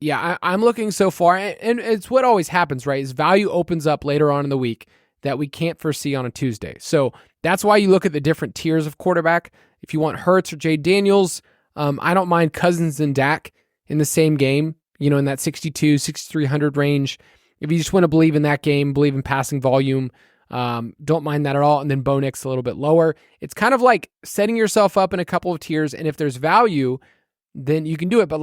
I'm looking so far, and it's what always happens, right? Is value opens up later on in the week that we can't foresee on a Tuesday. So that's why you look at the different tiers of quarterback. If you want Hurts or Jay Daniels, I don't mind Cousins and Dak in the same game, in that 6,200, 6,300 range. If you just want to believe in that game, believe in passing volume, don't mind that at all. And then Bo Nix a little bit lower. It's kind of like setting yourself up in a couple of tiers, and if there's value, then you can do it. But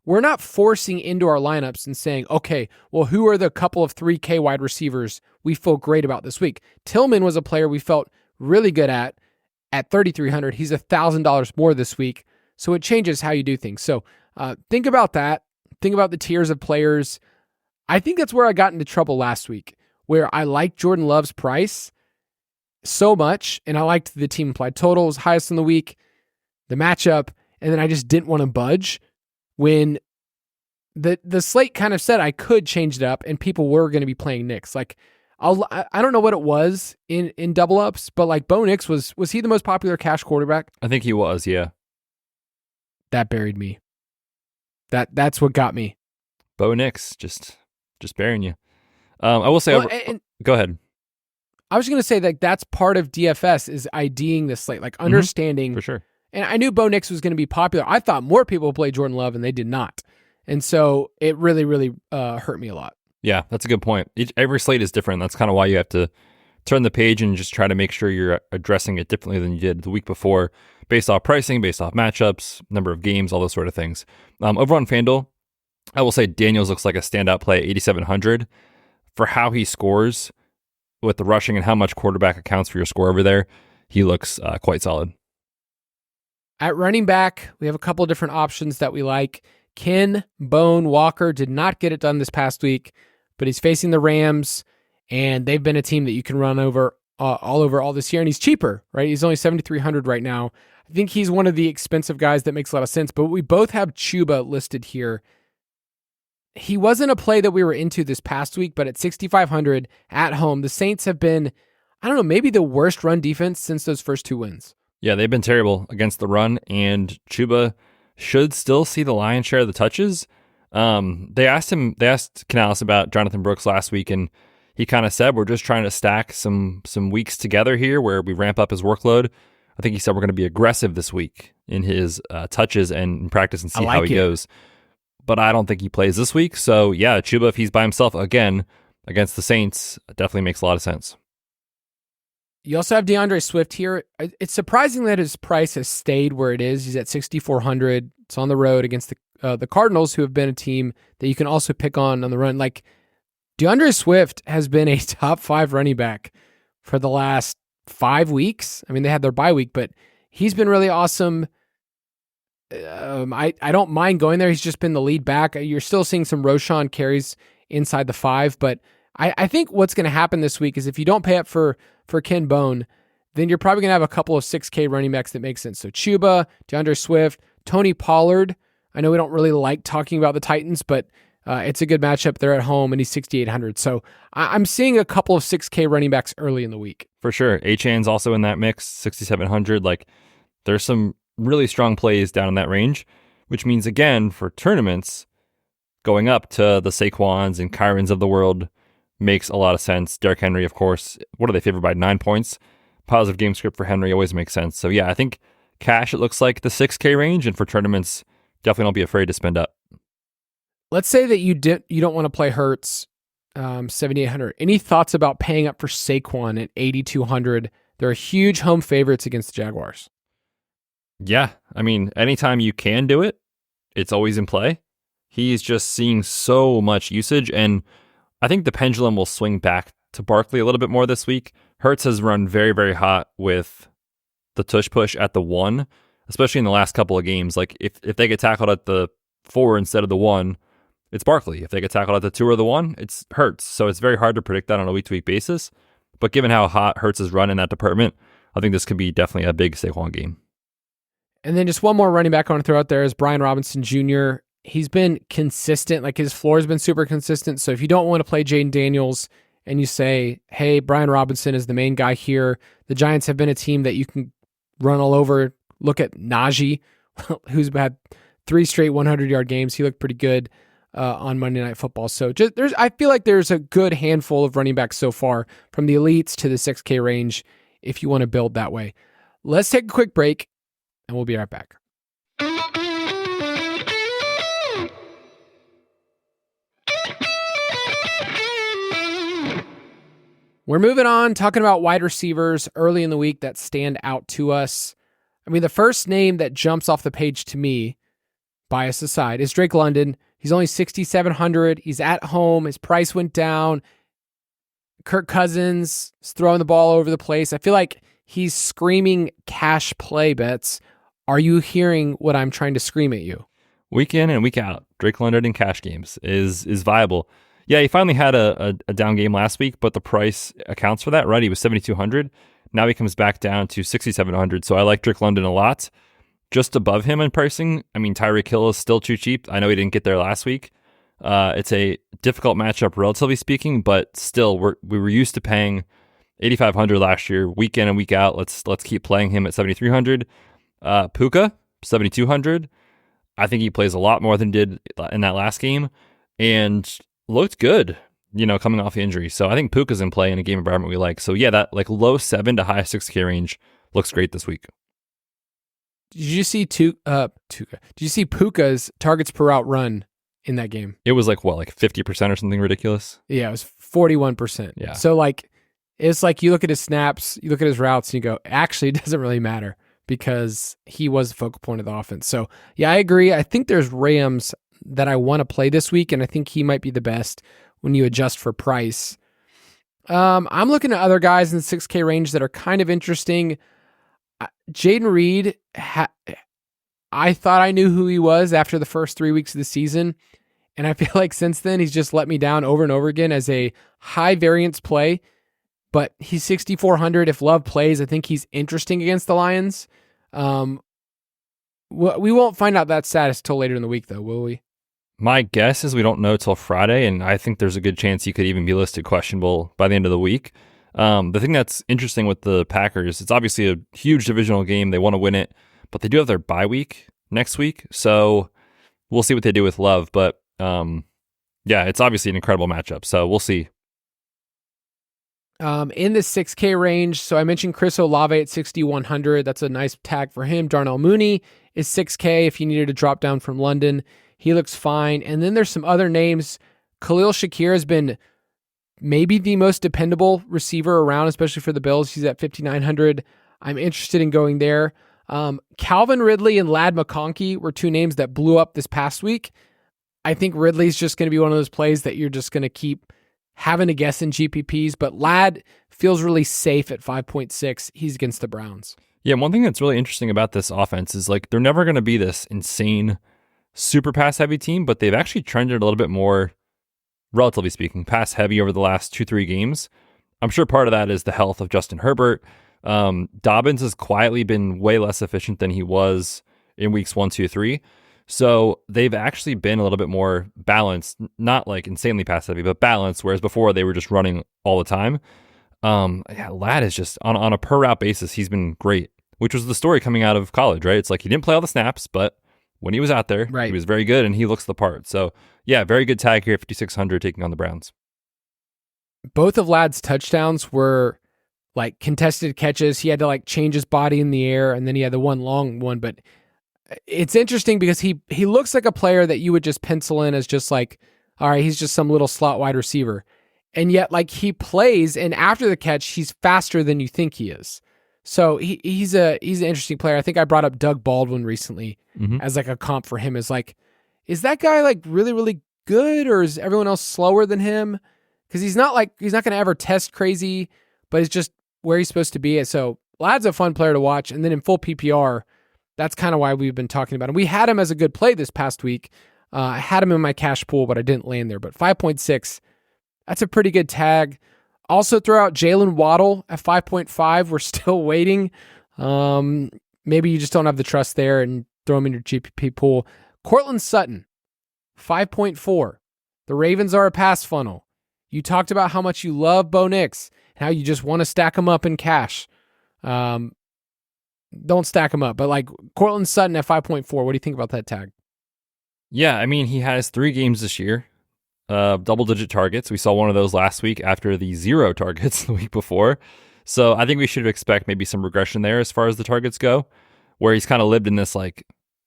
we're not forcing into our lineups and saying, okay, well, who are the couple of 3K wide receivers we feel great about this week? Tillman was a player we felt really good at 3,300. He's $1,000 more this week. So it changes how you do things. So think about that. Think about the tiers of players. I think that's where I got into trouble last week, where I liked Jordan Love's price so much, and I liked the team implied total was highest in the week, the matchup, and then I just didn't want to budge when the slate kind of said I could change it up and people were going to be playing Knicks. I don't know what it was in double ups, but Bo Nix was he the most popular cash quarterback? I think he was, yeah. That buried me. That's what got me. Bo Nix just burying you. I will say, go ahead. I was going to say that's part of DFS is IDing the slate, understanding. For sure. And I knew Bo Nix was going to be popular. I thought more people would play Jordan Love, and they did not. And so it really, really hurt me a lot. Yeah, that's a good point. Every slate is different. That's kind of why you have to turn the page and just try to make sure you're addressing it differently than you did the week before, based off pricing, based off matchups, number of games, all those sort of things. Over on FanDuel, I will say Daniels looks like a standout play at 8,700 for how he scores with the rushing and how much quarterback accounts for your score over there. He looks quite solid. At running back, we have a couple of different options that we like. Ken Bone Walker did not get it done this past week, but he's facing the Rams, and they've been a team that you can run over all this year, and he's cheaper, right? He's only 7,300 right now. I think he's one of the expensive guys that makes a lot of sense, but we both have Chuba listed here. He wasn't a play that we were into this past week, but at 6,500 at home, the Saints have been, maybe the worst run defense since those first two wins. Yeah, they've been terrible against the run, and Chuba should still see the lion's share of the touches. They asked Canales about Jonathan Brooks last week, and he kind of said, we're just trying to stack some weeks together here where we ramp up his workload. I think he said we're going to be aggressive this week in his touches and in practice and see how he goes. But I don't think he plays this week. So yeah, Chuba, if he's by himself again against the Saints, definitely makes a lot of sense. You also have DeAndre Swift here. It's surprising that his price has stayed where it is. He's at 6,400. It's on the road against the Cardinals, who have been a team that you can also pick on the run. DeAndre Swift has been a top 5 running back for the last 5 weeks. I mean, they had their bye week, but he's been really awesome. I don't mind going there. He's just been the lead back. You're still seeing some Roshan carries inside the 5, but I think what's going to happen this week is if you don't pay up for Ken Bone, then you're probably going to have a couple of 6K running backs that make sense. So Chuba, DeAndre Swift, Tony Pollard. I know we don't really like talking about the Titans, but it's a good matchup. They're at home, and he's 6,800. So I'm seeing a couple of 6K running backs early in the week. For sure. Achan's also in that mix, 6,700. There's some really strong plays down in that range, which means, again, for tournaments, going up to the Saquons and Kyrons of the world makes a lot of sense. Derrick Henry, of course, what are they favored by? 9 points. Positive game script for Henry always makes sense. So yeah, I think cash, it looks like the 6K range, and for tournaments, definitely don't be afraid to spend up. Let's say that you don't want to play Hurts, 7,800. Any thoughts about paying up for Saquon at 8,200? They're huge home favorites against the Jaguars. Yeah, I mean, anytime you can do it, it's always in play. He's just seeing so much usage, and I think the pendulum will swing back to Barkley a little bit more this week. Hurts has run very, very hot with the tush push at the 1, especially in the last couple of games. Like if they get tackled at the 4 instead of the 1, it's Barkley. If they get tackled at the 2 or the 1, it's Hurts. So it's very hard to predict that on a week-to-week basis. But given how hot Hurts has run in that department, I think this could be definitely a big Saquon game. And then just one more running back I want to throw out there is Brian Robinson Jr. He's been consistent. Like his floor has been super consistent. So if you don't want to play Jaden Daniels and you say, hey, Brian Robinson is the main guy here, the Giants have been a team that you can run all over. Look at Najee, who's had 3 straight 100-yard games. He looked pretty good on Monday Night Football. So I feel like there's a good handful of running backs so far from the elites to the 6K range if you want to build that way. Let's take a quick break, and we'll be right back. We're moving on, talking about wide receivers early in the week that stand out to us. I mean, the first name that jumps off the page to me, bias aside, is Drake London. He's only 6,700. He's at home. His price went down. Kirk Cousins is throwing the ball over the place. I feel like he's screaming cash play bets. Are you hearing what I'm trying to scream at you? Week in and week out, Drake London in cash games is viable. Yeah, he finally had a down game last week, but the price accounts for that, right? He was 7,200. Now he comes back down to 6,700. So I like Drake London a lot. Just above him in pricing, I mean, Tyreek Hill is still too cheap. I know he didn't get there last week. It's a difficult matchup, relatively speaking, but still, we were used to paying 8,500 last year, week in and week out. Let's keep playing him at 7,300. Puka, 7,200. I think he plays a lot more than did in that last game, and looked good, coming off the injury. So I think Puka's in play in a game environment we like. So yeah, that like low 7 to high 6K range looks great this week. Did you see Did you see Puka's targets per route run in that game? It was like 50% or something ridiculous? Yeah, it was 41%. Yeah. So it's like you look at his snaps, you look at his routes, and you go, actually, it doesn't really matter because he was the focal point of the offense. So yeah, I agree. I think there's Rams that I want to play this week, and I think he might be the best when you adjust for price. I'm looking at other guys in the 6K range that are kind of interesting. Jaden Reed, I thought I knew who he was after the first 3 weeks of the season, and I feel like since then he's just let me down over and over again as a high variance play, but he's 6,400. If Love plays, I think he's interesting against the Lions. We won't find out that status till later in the week, though, will we? My guess is we don't know till Friday, and I think there's a good chance he could even be listed questionable by the end of the week. The thing that's interesting with the Packers, it's obviously a huge divisional game. They want to win it, but they do have their bye week next week, so we'll see what they do with Love. But yeah, it's obviously an incredible matchup, so we'll see. In the 6K range, so I mentioned Chris Olave at 6,100. That's a nice tag for him. Darnell Mooney is 6K if you needed to drop down from London. He looks fine. And then there's some other names. Khalil Shakir has been maybe the most dependable receiver around, especially for the Bills. He's at 5,900. I'm interested in going there. Calvin Ridley and Ladd McConkey were 2 names that blew up this past week. I think Ridley's just going to be one of those plays that you're just going to keep having to guess in GPPs, but Ladd feels really safe at 5.6. He's against the Browns. Yeah, one thing that's really interesting about this offense is they're never going to be this insane, super pass-heavy team, but they've actually trended a little bit more, relatively speaking, pass-heavy over the last 2-3 games. I'm sure part of that is the health of Justin Herbert. Dobbins has quietly been way less efficient than he was in weeks 1, 2, 3. So they've actually been a little bit more balanced, not insanely pass heavy, but balanced, whereas before they were just running all the time. Ladd is just, on a per route basis, he's been great, which was the story coming out of college, right? It's he didn't play all the snaps, but when he was out there, right, he was very good and he looks the part. So yeah, very good tag here, 5,600 taking on the Browns. Both of Ladd's touchdowns were contested catches. He had to change his body in the air, and then he had the one long one, but it's interesting because he looks like a player that you would just pencil in as just all right, he's just some little slot wide receiver. And yet he plays, and after the catch, he's faster than you think he is. So he's an interesting player. I think I brought up Doug Baldwin recently as a comp for him. Is that guy really, really good, or is everyone else slower than him? Because he's not going to ever test crazy, but it's just where he's supposed to be. So Lad's a fun player to watch. And then in full PPR, that's kind of why we've been talking about him. We had him as a good play this past week. I had him in my cash pool, but I didn't land there. But 5.6, that's a pretty good tag. Also throw out Jalen Waddle at 5.5. We're still waiting. Maybe you just don't have the trust there and throw him in your GPP pool. Cortland Sutton, 5.4. The Ravens are a pass funnel. You talked about how much you love Bo Nix and how you just want to stack him up in cash. Don't stack him up, but like Cortland Sutton at 5.4. What do you think about that tag? Yeah, I mean, he has 3 games this year, double-digit targets. We saw one of those last week after the 0 targets the week before. So I think we should expect maybe some regression there as far as the targets go, where he's kind of lived in this like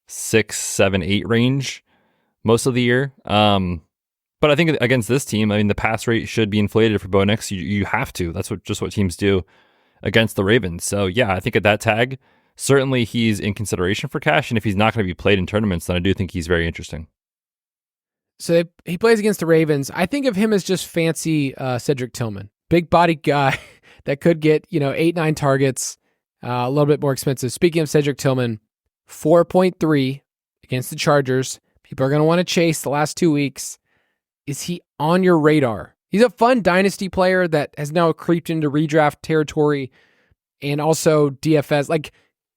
6, 7, 8 range most of the year. But I think against this team, I mean, the pass rate should be inflated for Bo Nix. You have to. That's what teams do against the Ravens. So yeah, I think at that tag, certainly he's in consideration for cash. And if he's not going to be played in tournaments, then I do think he's very interesting. So he plays against the Ravens. I think of him as just fancy Cedric Tillman. Big body guy that could get, 8, 9 targets, a little bit more expensive. Speaking of Cedric Tillman, 4.3 against the Chargers. People are going to want to chase the last 2 weeks. Is he on your radar? He's a fun dynasty player that has now creeped into redraft territory and also DFS. Like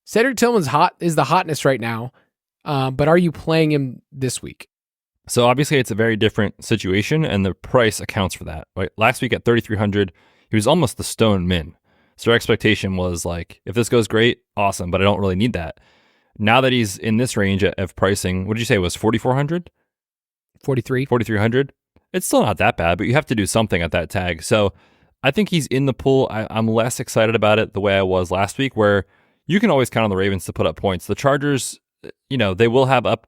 Cedric Tillman's is the hotness right now, but are you playing him this week? So obviously it's a very different situation and the price accounts for that. Right? Last week at 3,300, he was almost the stone min. So our expectation was like, if this goes great, awesome, but I don't really need that. Now that he's in this range of pricing, what did you say it was 4,400? 4,300? It's still not that bad, but you have to do something at that tag. So I think he's in the pool. I'm less excited about it the way I was last week, where you can always count on the Ravens to put up points. The Chargers, they will have up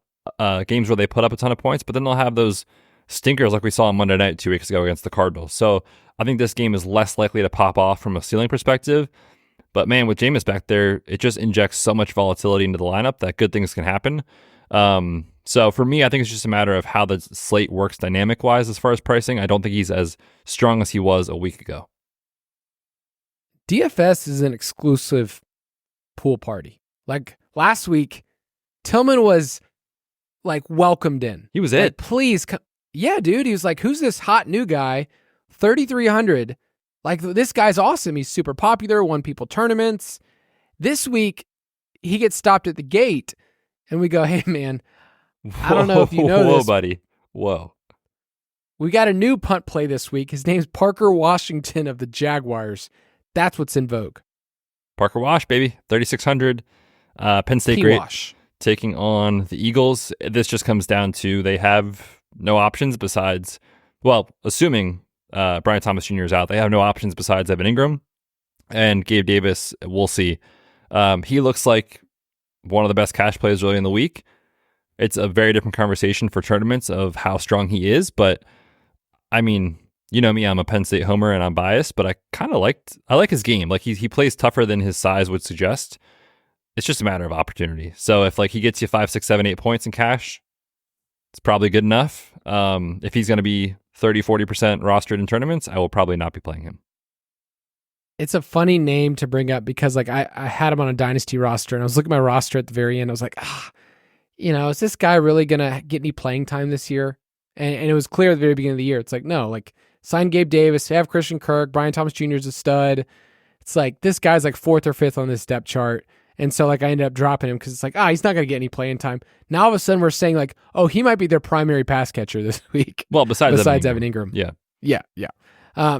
games where they put up a ton of points, but then they'll have those stinkers like we saw on Monday night 2 weeks ago against the Cardinals. So I think this game is less likely to pop off from a ceiling perspective. But man, with Jameis back there, it just injects so much volatility into the lineup that good things can happen. So for me, I think it's just a matter of how the slate works dynamic-wise as far as pricing. I don't think he's as strong as he was a week ago. DFS is an exclusive pool party. Like last week, Tillman was like welcomed in. He was like, it. Please come. Yeah, dude. He was like, who's this hot new guy? 3,300. Like, this guy's awesome. He's super popular, won people tournaments. This week, he gets stopped at the gate, and we go, hey, man, I don't know if you know this. Whoa, buddy. Whoa. We got a new punt play this week. His name's Parker Washington of the Jaguars. That's what's in vogue. Parker Wash, baby. 3,600. Penn State P-Wash. Great taking on the Eagles. This just comes down to they have no options besides, well, assuming Brian Thomas Jr. is out, they have no options besides Evan Ingram and Gabe Davis. We'll see. He looks like one of the best cash plays early in the week. It's a very different conversation for tournaments of how strong he is, but I mean, you know me, I'm a Penn State homer and I'm biased, but I like his game. Like he plays tougher than his size would suggest. It's just a matter of opportunity. So if like he gets you 5, 6, 7, 8 points in cash, it's probably good enough. If he's going to be 30, 40% rostered in tournaments, I will probably not be playing him. It's a funny name to bring up because like I had him on a dynasty roster and I was looking at my roster at the very end. I was like, is this guy really going to get any playing time this year? And it was clear at the very beginning of the year. It's like, no, like sign Gabe Davis, have Christian Kirk, Brian Thomas Jr. is a stud. It's like, this guy's like 4th or 5th on this depth chart. And so like I ended up dropping him because it's like, he's not going to get any playing time. Now all of a sudden we're saying like, he might be their primary pass catcher this week. Well, besides Evan Ingram. Yeah.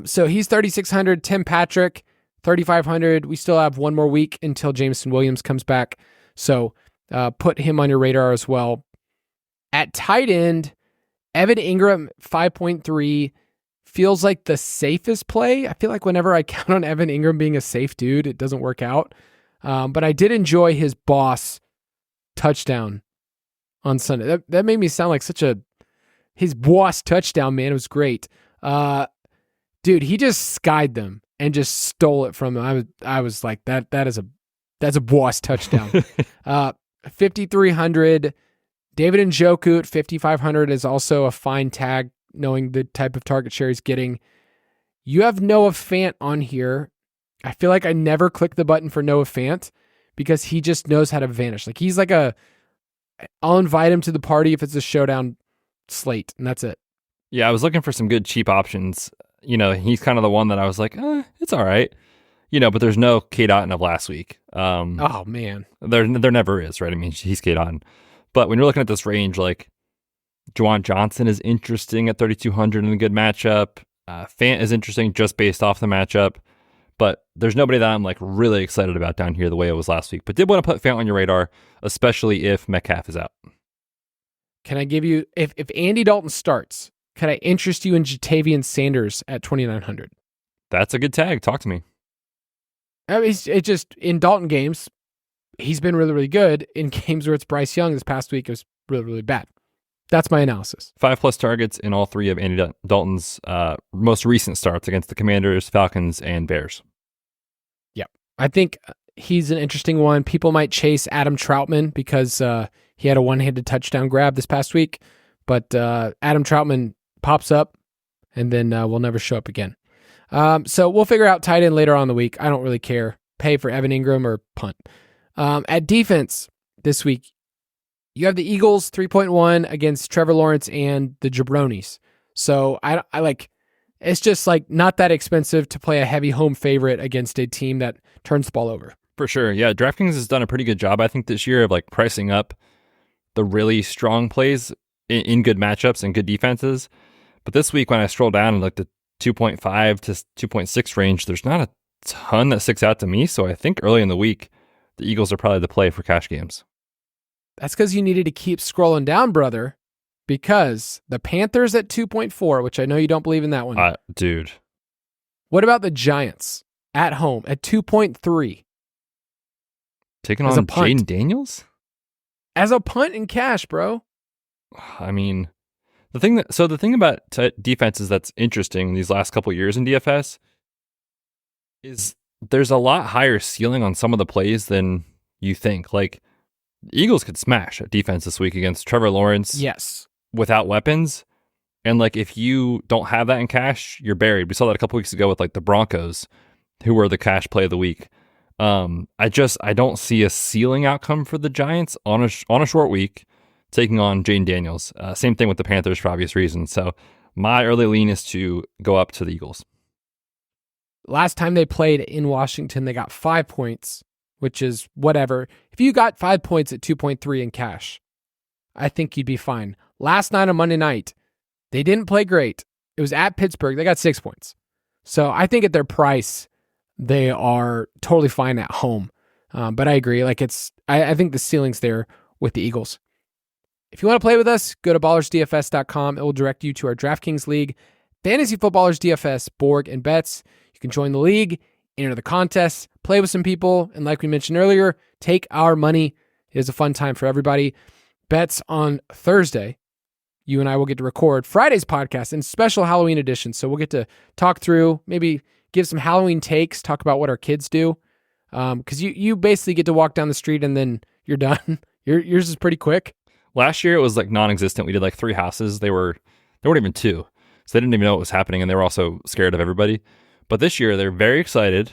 So he's 3,600. Tim Patrick, 3,500. We still have one more week until Jameson Williams comes back. So put him on your radar as well. At tight end, Evan Ingram, 5.3, feels like the safest play. I feel like whenever I count on Evan Ingram being a safe dude, it doesn't work out. But I did enjoy his boss touchdown on Sunday. That made me sound like his boss touchdown, man. It was great. Dude, he just skied them and just stole it from them. I was like, that's a boss touchdown. 5,300. David Njoku at 5,500 is also a fine tag, knowing the type of target share he's getting. You have Noah Fant on here. I feel like I never click the button for Noah Fant because he just knows how to vanish. Like he's like I'll invite him to the party if it's a showdown slate, and that's it. Yeah, I was looking for some good cheap options. He's kind of the one that I was like, it's all right. But there's no Cade Otton of last week. Oh man, there never is, right? I mean, he's Cade Otton, but when you're looking at this range, like Juwan Johnson is interesting at 3,200 in a good matchup. Fant is interesting just based off the matchup, but there's nobody that I'm like really excited about down here the way it was last week. But did want to put Fant on your radar, especially if Metcalf is out. Can I give you if Andy Dalton starts? Can I interest you in Jatavian Sanders at 2,900? That's a good tag. Talk to me. I mean, it just in Dalton games, he's been really, really good. In games where it's Bryce Young this past week, it was really, really bad. That's my analysis. 5+ targets in all three of Andy Dalton's most recent starts against the Commanders, Falcons, and Bears. Yep. I think he's an interesting one. People might chase Adam Troutman because he had a one-handed touchdown grab this past week, but Adam Troutman pops up and then will never show up again. So we'll figure out tight end later on in the week. I don't really care. Pay for Evan Ingram or punt. At defense this week, you have the Eagles 3.1 against Trevor Lawrence and the Jabronis. So I like, it's just like not that expensive to play a heavy home favorite against a team that turns the ball over. For sure. Yeah. DraftKings has done a pretty good job, I think, this year of like pricing up the really strong plays in good matchups and good defenses. But this week when I scroll down in like the 2.5 to 2.6 range, there's not a ton that sticks out to me. So I think early in the week, the Eagles are probably the play for cash games. That's because you needed to keep scrolling down, brother, because the Panthers at 2.4, which I know you don't believe in that one. Dude. What about the Giants at home at 2.3? Taking on Jaden Daniels? As a punt in cash, bro. I mean, the thing about defenses that's interesting these last couple of years in DFS is there's a lot higher ceiling on some of the plays than you think. Like, the Eagles could smash at defense this week against Trevor Lawrence. Yes. Without weapons. And like, if you don't have that in cash, you're buried. We saw that a couple weeks ago with like the Broncos, who were the cash play of the week. I don't see a ceiling outcome for the Giants on a short week taking on Jaden Daniels. Same thing with the Panthers for obvious reasons. So my early lean is to go up to the Eagles. Last time they played in Washington, they got 5 points, which is whatever. If you got 5 points at 2.3 in cash, I think you'd be fine. Last night on Monday night, they didn't play great. It was at Pittsburgh. They got 6 points. So I think at their price, they are totally fine at home. But I agree. Like I think the ceiling's there with the Eagles. If you want to play with us, go to ballersdfs.com. It will direct you to our DraftKings League, Fantasy Footballers DFS, Borg, and Betz. You can join the league, enter the contest, play with some people, and like we mentioned earlier, take our money. It is a fun time for everybody. Bets on Thursday. You and I will get to record Friday's podcast and special Halloween edition. So we'll get to talk through, maybe give some Halloween takes, talk about what our kids do. Because you basically get to walk down the street and then you're done. Yours is pretty quick. Last year it was like non-existent. We did like 3 houses. There weren't even 2. So they didn't even know what was happening, and they were also scared of everybody. But this year they're very excited,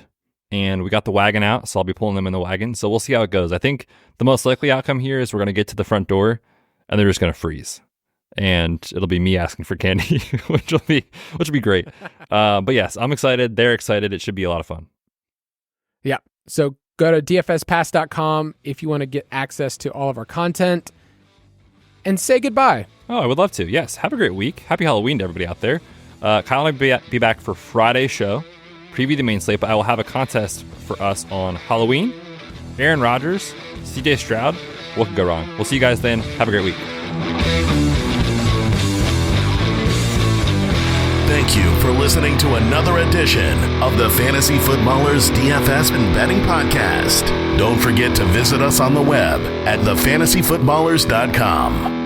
and we got the wagon out, so I'll be pulling them in the wagon. So we'll see how it goes. I think the most likely outcome here is we're going to get to the front door, and they're just going to freeze. And it'll be me asking for candy, which will be great. But yes, I'm excited. They're excited. It should be a lot of fun. Yeah. So go to dfspass.com if you want to get access to all of our content and say goodbye. Oh, I would love to. Yes. Have a great week. Happy Halloween to everybody out there. Kyle and I will be back for Friday's show, preview the main slate, but I will have a contest for us on Halloween. Aaron Rodgers, CJ Stroud. What could go wrong? We'll see you guys then. Have a great week. Thank you for listening to another edition of the Fantasy Footballers DFS and Betting Podcast. Don't forget to visit us on the web at thefantasyfootballers.com.